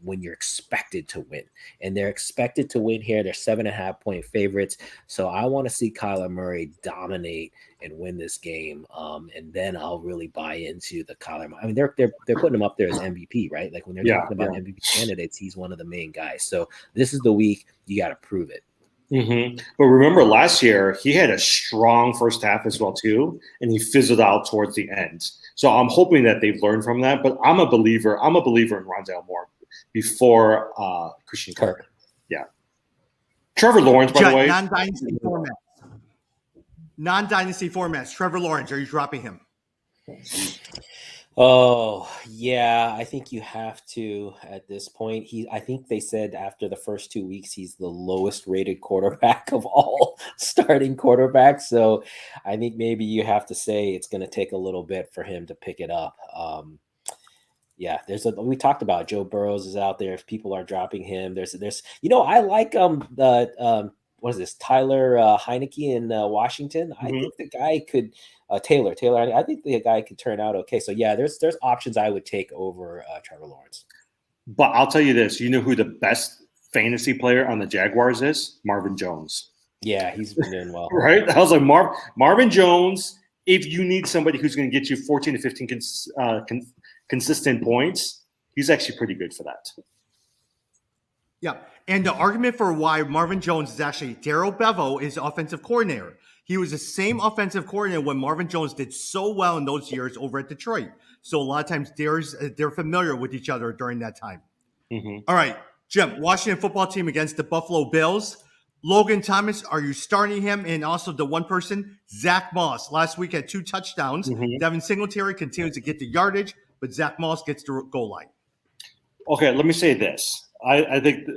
when you're expected to win. And they're expected to win here. They're 7.5-point favorites. So I want to see Kyler Murray dominate and win this game. And then I'll really buy into the Kyler Murray. I mean, they're putting him up there as MVP, right? Like, when they're talking about MVP candidates, he's one of the main guys. So this is the week. You got to prove it. Mm-hmm. But remember, last year he had a strong first half as well too, and he fizzled out towards the end. So I'm hoping that they've learned from that. But I'm a believer in Rondale Moore before Christian Kirk. Yeah, Trevor Lawrence, by the way, non-dynasty formats. Trevor Lawrence, are you dropping him? Oh, yeah, I think you have to at this point. I think they said after the first 2 weeks, he's the lowest rated quarterback of all starting quarterbacks. So I think maybe you have to say it's going to take a little bit for him to pick it up. We talked about Joe Burrows is out there. If people are dropping him, there's I like what is this, Tyler Heineke in Washington. I think the guy could Taylor. I think the guy could turn out okay. So yeah, there's options I would take over Trevor Lawrence. But I'll tell you this: you know who the best fantasy player on the Jaguars is? Marvin Jones. Yeah, he's been doing well. Right? I was like, Marvin Jones. If you need somebody who's going to get you 14 to 15 consistent points, he's actually pretty good for that. Yeah, and the argument for why Marvin Jones is actually Darrell Bevo is offensive coordinator. He was the same offensive coordinator when Marvin Jones did so well in those years over at Detroit. So a lot of times they're familiar with each other during that time. Mm-hmm. All right, Jim, Washington football team against the Buffalo Bills. Logan Thomas, are you starting him? And also the one person, Zach Moss. Last week had 2 touchdowns. Mm-hmm. Devin Singletary continues to get the yardage, but Zach Moss gets the goal line. Okay, let me say this. I think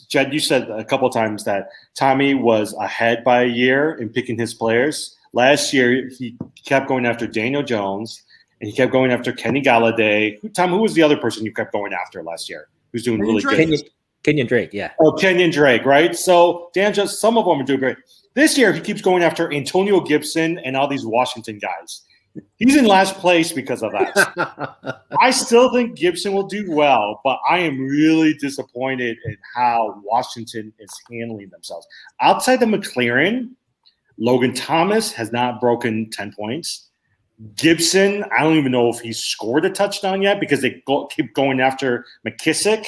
Jed, you said a couple of times that Tommy was ahead by a year in picking his players. Last year, he kept going after Daniel Jones, and he kept going after Kenny Galladay. Tom, who was the other person you kept going after last year who's doing really good? Kenyon Drake, yeah. Oh, Kenyon Drake, right? So Dan, just some of them are doing great. This year, he keeps going after Antonio Gibson and all these Washington guys. He's in last place because of that. I still think Gibson will do well, but I am really disappointed in how Washington is handling themselves. Outside of McLaren, Logan Thomas has not broken 10 points. Gibson, I don't even know if he's scored a touchdown yet because they keep going after McKissick.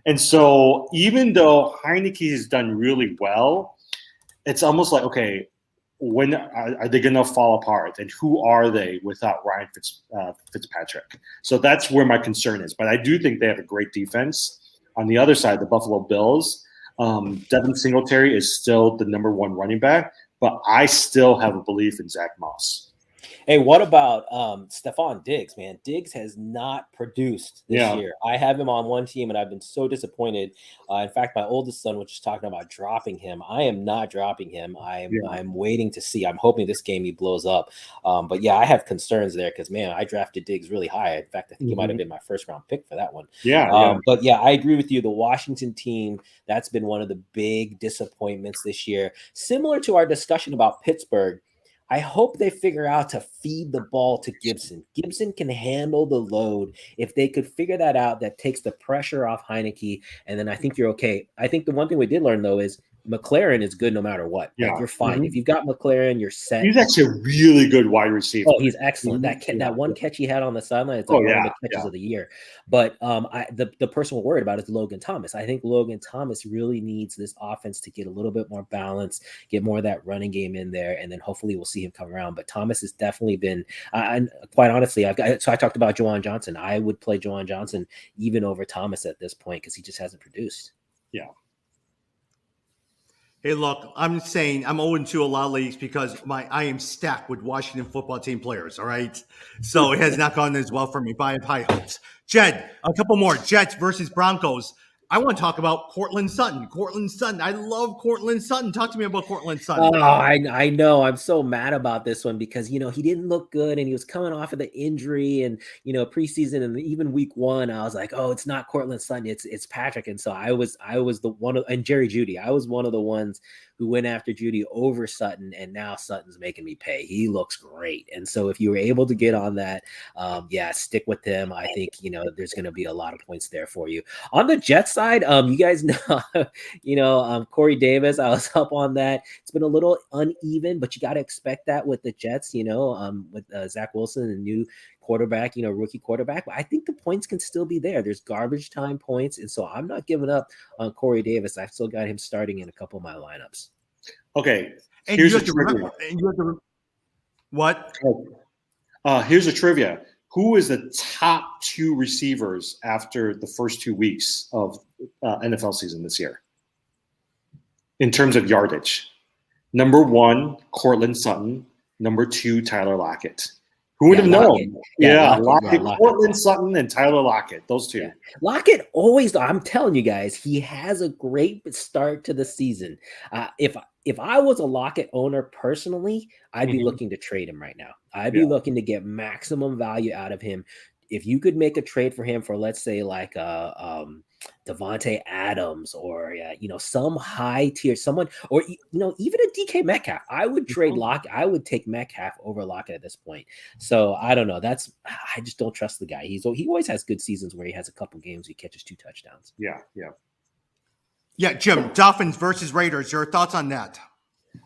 And so even though Heineke has done really well, it's almost like, okay, when are they going to fall apart, and who are they without Ryan Fitzpatrick? So that's where my concern is. But I do think they have a great defense. On the other side, the Buffalo Bills, Devin Singletary is still the number one running back, but I still have a belief in Zach Moss. Hey, what about Stefan Diggs, man? Diggs has not produced this year. I have him on one team, and I've been so disappointed. In fact, my oldest son was just talking about dropping him. I am not dropping him. I'm waiting to see. I'm hoping this game he blows up. But, yeah, I have concerns there because, man, I drafted Diggs really high. In fact, I think he might have been my first-round pick for that one. But, yeah, I agree with you. The Washington team, that's been one of the big disappointments this year. Similar to our discussion about Pittsburgh, I hope they figure out to feed the ball to Gibson. Gibson can handle the load. If they could figure that out, that takes the pressure off Heineke, and then I think you're okay. I think the one thing we did learn, though, is McLaren is good no matter what. Yeah. Like, you're fine. If you've got McLaren, you're set. He's actually a really good wide receiver. Oh, he's excellent. That one catch he had on the sideline, it's like one of the catches of the year. But the person we're worried about is Logan Thomas. I think Logan Thomas really needs this offense to get a little bit more balance, get more of that running game in there, and then hopefully we'll see him come around. But Thomas has definitely been, and quite honestly, I talked about Juwan Johnson. I would play Juwan Johnson even over Thomas at this point because he just hasn't produced. Yeah. Hey, look, I'm saying I'm 0-2 a lot of leagues because I am stacked with Washington football team players, all right? So it has not gone as well for me, but I have high hopes. Jed, a couple more. Jets versus Broncos. I want to talk about Courtland Sutton. I love Courtland Sutton. Talk to me about Courtland Sutton. Oh, I know. I'm so mad about this one because, he didn't look good and he was coming off of the injury and, preseason and even week one, I was like, oh, it's not Courtland Sutton. It's Patrick. And so I was the one and Jerry Jeudy. I was one of the ones who went after Jeudy over Sutton, and now Sutton's making me pay. He looks great. And so if you were able to get on that, stick with him. I think, there's going to be a lot of points there for you. On the Jets side, you guys know, Corey Davis, I was up on that. It's been a little uneven, but you got to expect that with the Jets, with Zach Wilson, the new quarterback, rookie quarterback. But I think the points can still be there. There's garbage time points. And so I'm not giving up on Corey Davis. I've still got him starting in a couple of my lineups. Okay. And here's a trivia. What? Here's a trivia. Who is the top two receivers after the first 2 weeks of NFL season this year in terms of yardage? Number one, Courtland Sutton. Number two, Tyler Lockett. Who would have known? Lockett, Courtland Sutton, and Tyler Lockett. Those two. Yeah. Lockett always, I'm telling you guys, he has a great start to the season. If I was a Lockett owner personally, I'd be looking to trade him right now. I'd be looking to get maximum value out of him. If you could make a trade for him for, let's say, like Devontae Adams or some high tier someone, or even a DK Metcalf, I would trade Lockett. I would take Metcalf over Lockett at this point. So I don't know. I just don't trust the guy. He always has good seasons where he has a couple games he catches 2 touchdowns. Yeah, Jim, Dolphins versus Raiders. Your thoughts on that?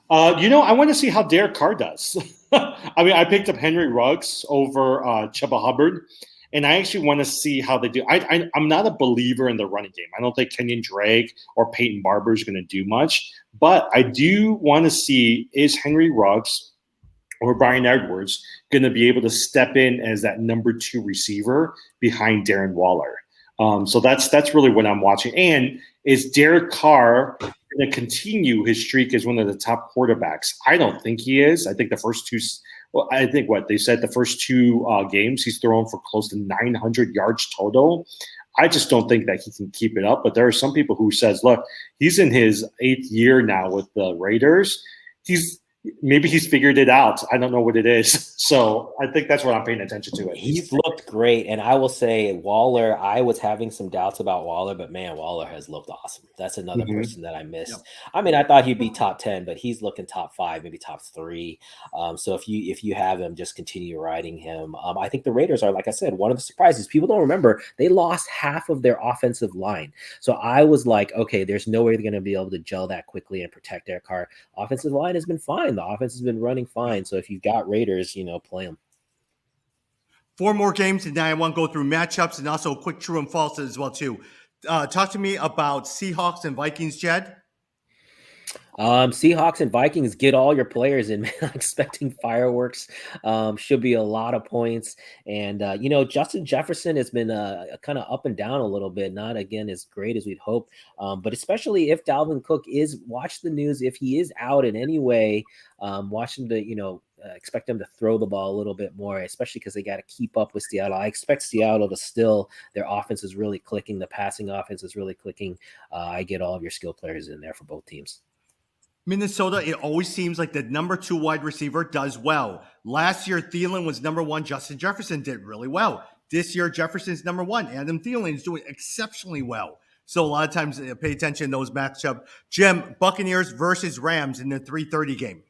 I want to see how Derek Carr does. I mean, I picked up Henry Ruggs over Chuba Hubbard, and I actually want to see how they do. I'm not a believer in the running game. I don't think Kenyon Drake or Peyton Barber is going to do much, but I do want to see, is Henry Ruggs or Brian Edwards going to be able to step in as that number 2 receiver behind Darren Waller? So that's really what I'm watching. And is Derek Carr going to continue his streak as one of the top quarterbacks? I don't think he is. I think the first two games he's thrown for close to 900 yards total. I just don't think that he can keep it up. But there are some people who says, look, he's in his 8th year now with the Raiders. Maybe he's figured it out. I don't know what it is. So I think that's what I'm paying attention to. He's looked great. And I will say Waller, I was having some doubts about Waller, but man, Waller has looked awesome. That's another person that I missed. Yep. I mean, I thought he'd be top 10, but he's looking top 5, maybe top 3. So if you have him, just continue riding him. I think the Raiders are, like I said, one of the surprises. People don't remember they lost half of their offensive line. So I was like, okay, there's no way they're going to be able to gel that quickly and protect their car. Offensive line has been fine. The offense has been running fine. So if you've got Raiders, play them. 4 more games, and then I want to go through matchups and also a quick true and false as well too. Talk to me about Seahawks and Vikings, Jed. Seahawks and Vikings, get all your players in. I'm expecting fireworks. Should be a lot of points. And, Justin Jefferson has been kind of up and down a little bit. Not, again, as great as we'd hope. But especially if Dalvin Cook watch the news. If he is out in any way, watch him to, expect them to throw the ball a little bit more, especially because they got to keep up with Seattle. I expect Seattle to still, their offense is really clicking. The passing offense is really clicking. I get all of your skill players in there for both teams. Minnesota, it always seems like the number 2 wide receiver does well. Last year, Thielen was number 1. Justin Jefferson did really well. This year, Jefferson's number 1. Adam Thielen is doing exceptionally well. So a lot of times, pay attention to those matchups. Jim, Buccaneers versus Rams in the 3:30 game.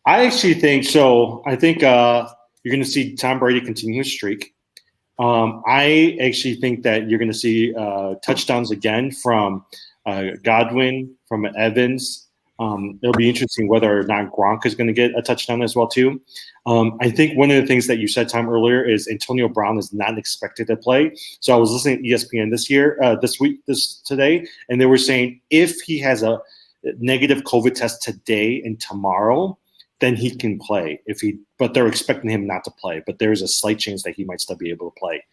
I actually think so. I think you're going to see Tom Brady continue his streak. I actually think that you're going to see touchdowns again from Godwin, from Evans. It'll be interesting whether or not Gronk is going to get a touchdown as well too. I think one of the things that you said, Tom, earlier is Antonio Brown is not expected to play. So I was listening to ESPN today, and they were saying if he has a negative COVID test today and tomorrow, then he can play. But they're expecting him not to play. But there is a slight chance that he might still be able to play.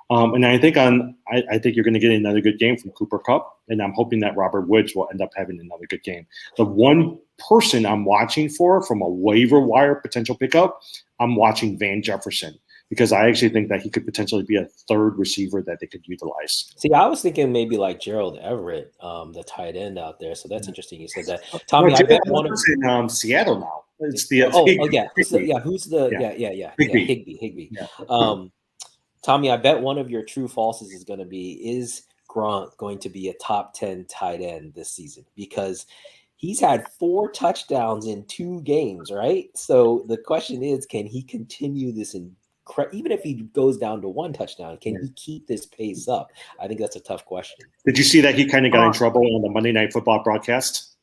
And I think I think you're going to get another good game from Cooper Kupp, and I'm hoping that Robert Woods will end up having another good game. The one person I'm watching for from a waiver wire potential pickup, I'm watching Van Jefferson, because I actually think that he could potentially be a 3rd receiver that they could utilize. See, I was thinking maybe like Gerald Everett, the tight end out there. So that's interesting. You said that. Tommy, I bet one of in Seattle now. It's the who's the Higbee. Yeah. Tommy, I bet one of your true falses is going to be, is Gronk going to be a top 10 tight end this season? Because he's had 4 touchdowns in 2 games, right? So the question is, can he continue this even if he goes down to 1 touchdown, can he keep this pace up? I think that's a tough question. Did you see that he kind of got in trouble on the Monday Night Football broadcast?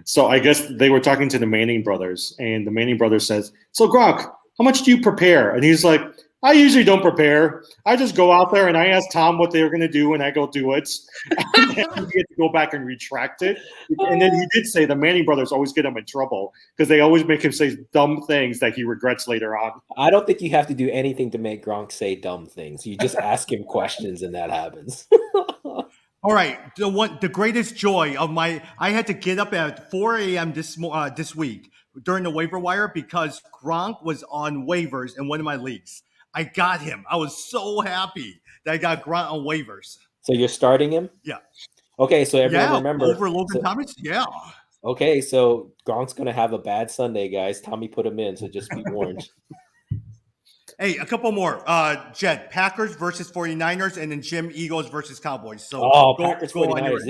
So I guess they were talking to the Manning brothers, and the Manning brothers says, "So Gronk, how much do you prepare?" And he's like, "I usually don't prepare. I just go out there and I ask Tom what they were going to do, and I go do it." And then he had to go back and retract it. And then he did say the Manning brothers always get him in trouble because they always make him say dumb things that he regrets later on. I don't think you have to do anything to make Gronk say dumb things. You just ask him questions, and that happens. All right, the greatest joy of I had to get up at 4 a.m. this week during the waiver wire because Gronk was on waivers in one of my leagues. I got him. I was so happy that I got Gronk on waivers. So you're starting him? Yeah. Okay, so everyone remember. Over Logan Thomas? Yeah. Okay, so Gronk's going to have a bad Sunday, guys. Tommy put him in, so just be warned. Hey, a couple more. Jed, Packers versus 49ers, and then Jim, Eagles versus Cowboys. So Packers, 49ers.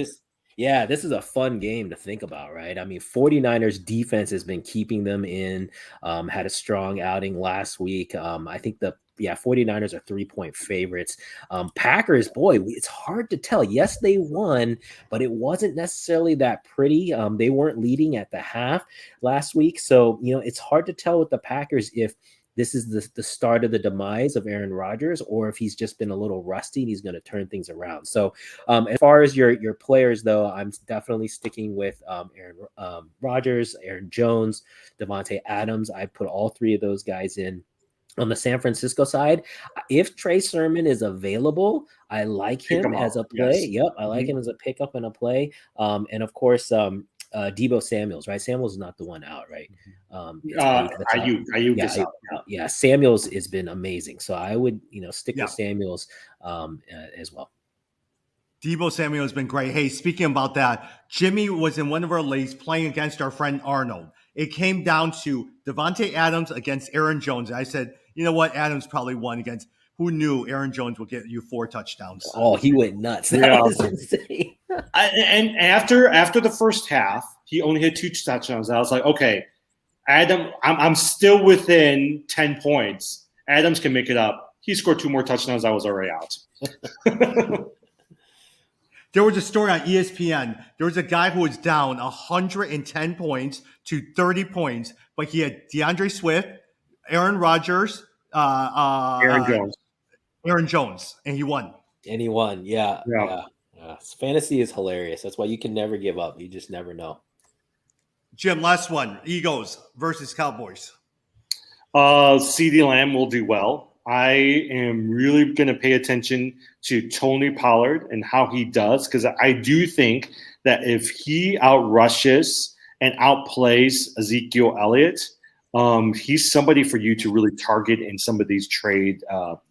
This is a fun game to think about, right? I mean, 49ers defense has been keeping them in, had a strong outing last week. I think 49ers are 3-point favorites. Packers, boy, it's hard to tell. Yes, they won, but it wasn't necessarily that pretty. They weren't leading at the half last week. So, it's hard to tell with the Packers if this is the start of the demise of Aaron Rodgers, or if he's just been a little rusty and he's going to turn things around. So as far as your players, though, I'm definitely sticking with Aaron Rodgers, Aaron Jones, Devontae Adams. I put all 3 of those guys in. On the San Francisco side, if Trey Sermon is available, I like him as a play. Yes. Yep, I like him as a pickup and a play. And of course, Deebo Samuels, right? Samuels is not the one out, right? Ayuk is out. Yeah, Samuels has been amazing. So I would, stick Yeah. with Samuels as well. Deebo Samuel has been great. Hey, speaking about that, Jimmy was in one of our leagues playing against our friend Arnold. It came down to Devontae Adams against Aaron Jones. I said, you know what? Adams probably won against. Who knew Aaron Jones would get you 4 touchdowns? Oh, he went nuts. That was insane. And after the first half, he only had 2 touchdowns. I was like, okay, Adam, I'm still within 10 points. Adams can make it up. He scored 2 more touchdowns. I was already out. There was a story on ESPN. There was a guy who was down 110 points to 30 points, but he had DeAndre Swift, Aaron Rodgers, Aaron Jones, and he won. And he won. Yeah. Fantasy is hilarious. That's why you can never give up. You just never know. Jim, last one. Eagles versus Cowboys. CeeDee Lamb will do well. I am really going to pay attention to Tony Pollard and how he does, because I do think that if he outrushes and outplays Ezekiel Elliott, he's somebody for you to really target in some of these trade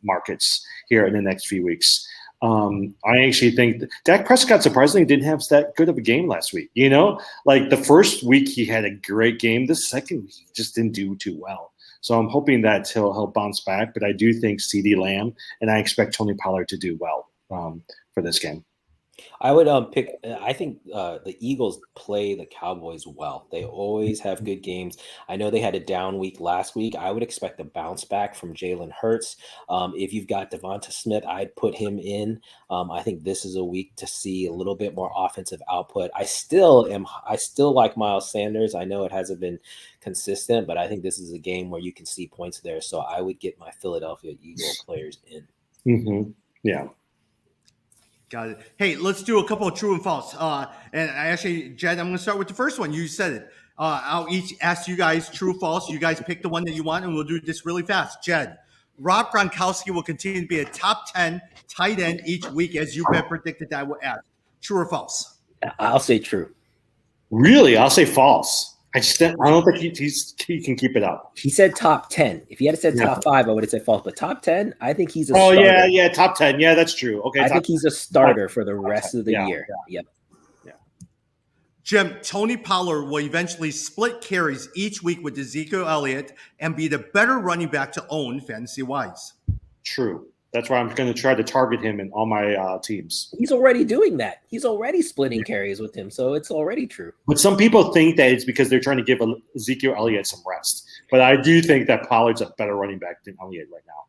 markets here in the next few weeks. I actually think Dak Prescott surprisingly didn't have that good of a game last week. Like the first week he had a great game. The second week he just didn't do too well. So I'm hoping that he'll bounce back. But I do think CeeDee Lamb, and I expect Tony Pollard to do well for this game. I would pick. I think the Eagles play the Cowboys well. They always have good games. I know they had a down week last week. I would expect a bounce back from Jalen Hurts. If you've got Devonta Smith, I'd put him in. I think this is a week to see a little bit more offensive output. I still like Miles Sanders. I know it hasn't been consistent, but I think this is a game where you can see points there. So I would get my Philadelphia Eagle players in. Mm-hmm. Yeah. Got it. Hey, let's do a couple of true and false. And Jed, I'm going to start with the first one. You said it. I'll each ask you guys true or false. You guys pick the one that you want, and we'll do this really fast. Jed, Rob Gronkowski will continue to be a top 10 tight end each week, as you had predicted that I would ask. True or false? I'll say true. Really? I'll say false. I don't think he can keep it up. He said top 10. If he had said top 5, I would have said false. But top 10, I think he's a starter. Oh, yeah, top 10. Yeah, that's true. Okay, I think he's a starter for the rest of the year. Yeah. Yep. Jim, Tony Pollard will eventually split carries each week with Ezekiel Elliott and be the better running back to own fantasy-wise. True. That's why I'm going to try to target him in all my teams. He's already doing that. He's already splitting carries with him, so it's already true. But some people think that it's because they're trying to give Ezekiel Elliott some rest. But I do think that Pollard's a better running back than Elliott right now.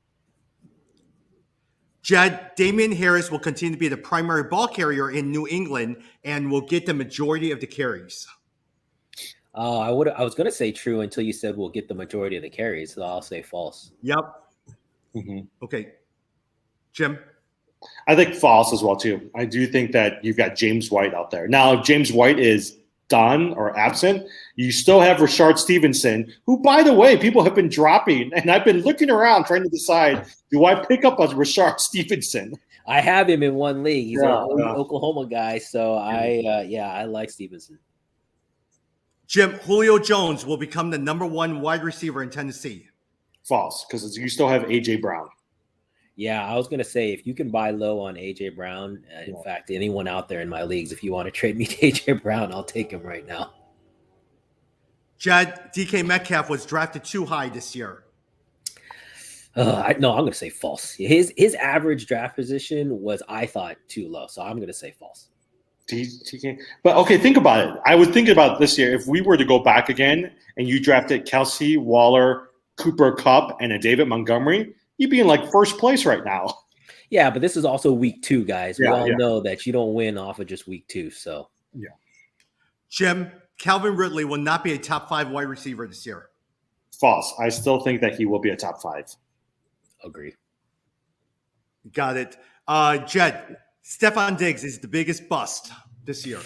Jed, Damien Harris will continue to be the primary ball carrier in New England and will get the majority of the carries. I was going to say true until you said we'll get the majority of the carries, so I'll say false. Yep. Mm-hmm. Okay. Jim? I think false as well, too. I do think that you've got James White out there. Now, if James White is done or absent, you still have Rashard Stevenson, who, by the way, people have been dropping. And I've been looking around trying to decide, do I pick up a Rashard Stevenson? I have him in one league. He's an Oklahoma guy, so I like Stevenson. Jim, Julio Jones will become the number 1 wide receiver in Tennessee. False, because you still have A.J. Brown. Yeah, I was going to say, if you can buy low on A.J. Brown, in fact, anyone out there in my leagues, if you want to trade me to A.J. Brown, I'll take him right now. Jed, DK Metcalf was drafted too high this year. I'm going to say false. His average draft position was, I thought, too low, so I'm going to say false. But, okay, think about it. I would think about this year. If we were to go back again and you drafted Kelsey, Waller, Cooper Kupp, and a David Montgomery, you'd be in like first place right now. Yeah, but this is also week 2, guys. We all know that you don't win off of just week 2. So, yeah. Jim, Calvin Ridley will not be a top 5 wide receiver this year. False. I still think that he will be a top 5. Agree. Got it. Jed, Stefan Diggs is the biggest bust this year.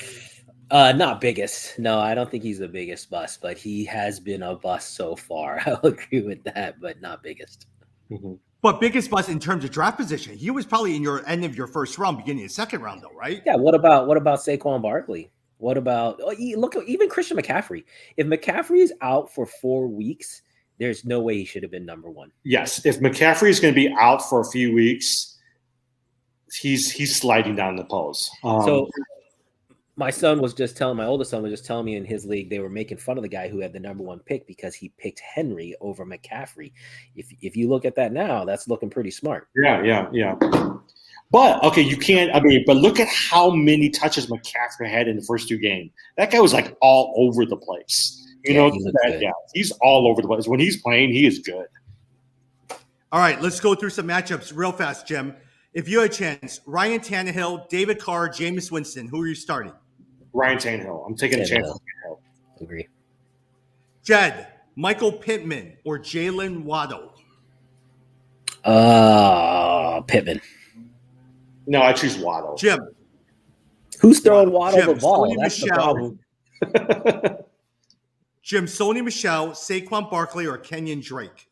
Not biggest. No, I don't think he's the biggest bust, but he has been a bust so far. I'll agree with that, but not biggest. Mm-hmm. But biggest bust in terms of draft position. He was probably in your end of your first round, beginning of second round, though, right? Yeah. What about Saquon Barkley? What about look, even Christian McCaffrey? If McCaffrey is out for 4 weeks, there's no way he should have been number one. Yes, if McCaffrey is going to be out for a few weeks, he's sliding down the polls. So my oldest son was just telling me in his league they were making fun of the guy who had the number one pick because he picked Henry over McCaffrey. If you look at that now, that's looking pretty smart. Yeah. But okay, you can't. I mean, but look at how many touches McCaffrey had in the first 2 games. That guy was like all over the place. He's all over the place. When he's playing, he is good. All right, let's go through some matchups real fast, Jim. If you had a chance, Ryan Tannehill, David Carr, Jameis Winston, who are you starting? Ryan Tannehill. I'm taking a chance on Tannehill. Agree. Jed, Michael Pittman or Jalen Waddle? Pittman. No, I choose Waddle. Jim. Who's throwing Waddle Jim, the ball? Sony That's Michel. the problem. Jim, Sony Michel, Saquon Barkley, or Kenyon Drake?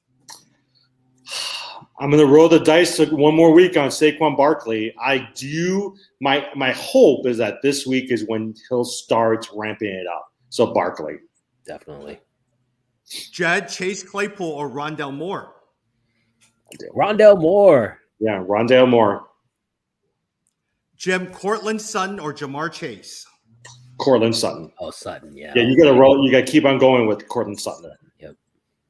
I'm going to roll the dice one more week on Saquon Barkley. I do. My hope is that this week is when he'll start ramping it up. So Barkley. Definitely. Jed, Chase Claypool, or Rondell Moore? Rondell Moore. Yeah, Rondell Moore. Jim, Cortland Sutton, or Jamar Chase? Cortland Sutton. Oh, Sutton, yeah. Yeah, you got to roll. You got to keep on going with Cortland Sutton. Yep.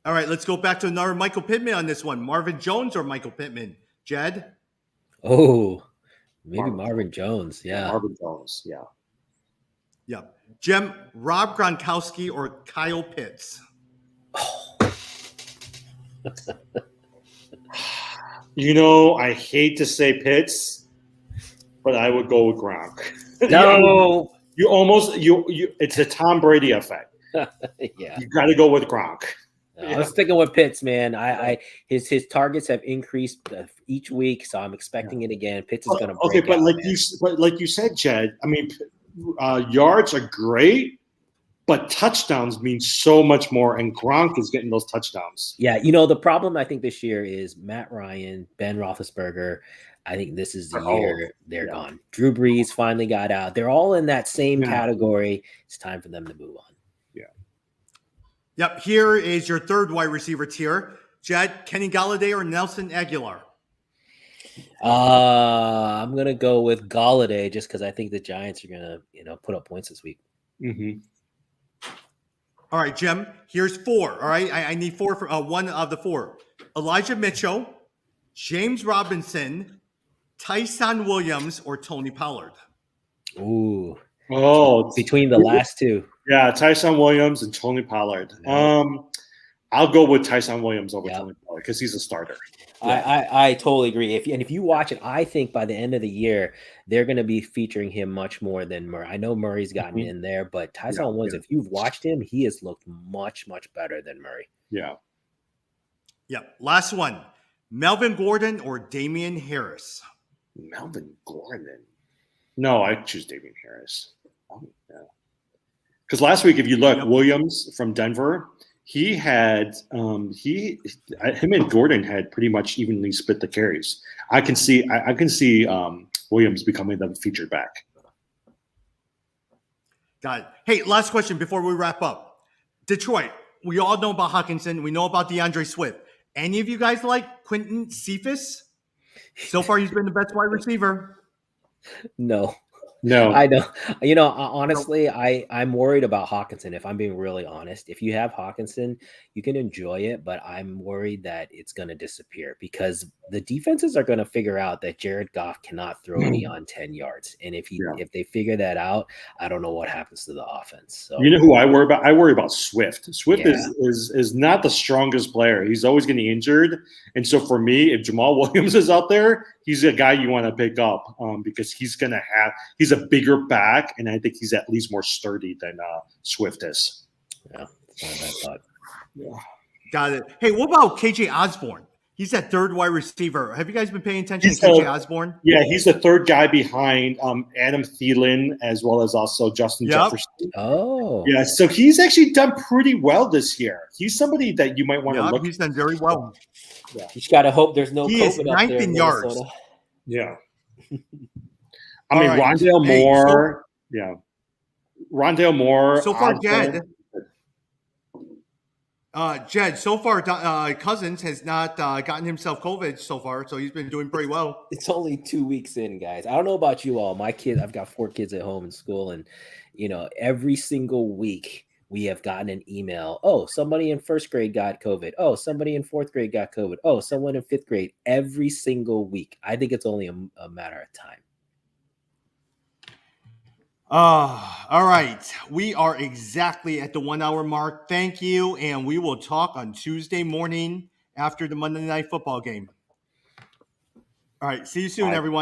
All right, let's go back to another Michael Pittman on this one. Marvin Jones or Michael Pittman? Jed? Oh, maybe Marvin Jones. Yeah. Marvin Jones. Yeah. Yep. Jim, Rob Gronkowski or Kyle Pitts? I hate to say Pitts, but I would go with Gronk. No. It's a Tom Brady effect. Yeah. You got to go with Gronk. I'm sticking with Pitts, man. His targets have increased each week, so I'm expecting it again. Pitts is going to break but out, like you said, Jed. I mean, yards are great, but touchdowns mean so much more, and Gronk is getting those touchdowns. Yeah, the problem I think this year is Matt Ryan, Ben Roethlisberger. I think this is the year they're gone. Drew Brees finally got out. They're all in that same category. It's time for them to move on. Yep, here is your third wide receiver tier. Jed, Kenny Galladay or Nelson Aguilar? I'm gonna go with Galladay just because I think the Giants are gonna, put up points this week. Mm-hmm. All right, Jim. Here's 4. All right, I need 4 for one of the 4. Elijah Mitchell, James Robinson, Tyson Williams, or Tony Pollard? Ooh. Oh, between the last two. Yeah, Tyson Williams and Tony Pollard. Yeah. I'll go with Tyson Williams over Tony Pollard because he's a starter. Yeah. I totally agree. If you watch it, I think by the end of the year they're going to be featuring him much more than Murray. I know Murray's gotten in there, but Tyson Williams, if you've watched him, he has looked much better than Murray. Yeah. Yep. Last one: Melvin Gordon or Damien Harris? Melvin Gordon. No, I choose Damien Harris. Because last week, if you look, Williams from Denver, he had him and Gordon had pretty much evenly split the carries. I can see Williams becoming the featured back. Got it. Hey, last question before we wrap up. Detroit, we all know about Hockenson. We know about DeAndre Swift. Any of you guys like Quentin Cephas? So far, he's been the best wide receiver. No. I know. Honestly, I'm worried about Hockenson. If I'm being really honest, if you have Hockenson, you can enjoy it, but I'm worried that it's going to disappear because the defenses are going to figure out that Jared Goff cannot throw beyond 10 yards. And if they figure that out, I don't know what happens to the offense. So you know who I worry about? I worry about Swift. Swift is not the strongest player. He's always getting injured. And so for me, if Jamal Williams is out there, he's a guy you want to pick up because he's a bigger back, and I think he's at least more sturdy than Swift is. Yeah, that's not a bad thought. Yeah. Got it. Hey, what about KJ Osborne? He's that third wide receiver. Have you guys been paying attention to KJ Osborne? Yeah, he's the third guy behind Adam Thielen as well as also Justin Jefferson. Oh. Yeah, so he's actually done pretty well this year. He's somebody that you might want to look at. He's done very well. Yeah. You just got to hope there's no he COVID is up ninth there in yards. Yeah. I mean, right. Rondell Moore. Rondell Moore. So far, Jed. Jed, so far, Cousins has not gotten himself COVID so far, so he's been doing pretty well. It's only 2 weeks in, guys. I don't know about you all. My kids, I've got 4 kids at home in school, and every single week we have gotten an email. Oh, somebody in 1st grade got COVID. Oh, somebody in 4th grade got COVID. Oh, someone in 5th grade. Every single week. I think it's only a matter of time. All right. We are exactly at the 1 hour mark. Thank you. And we will talk on Tuesday morning after the Monday Night Football game. All right. See you soon, everyone.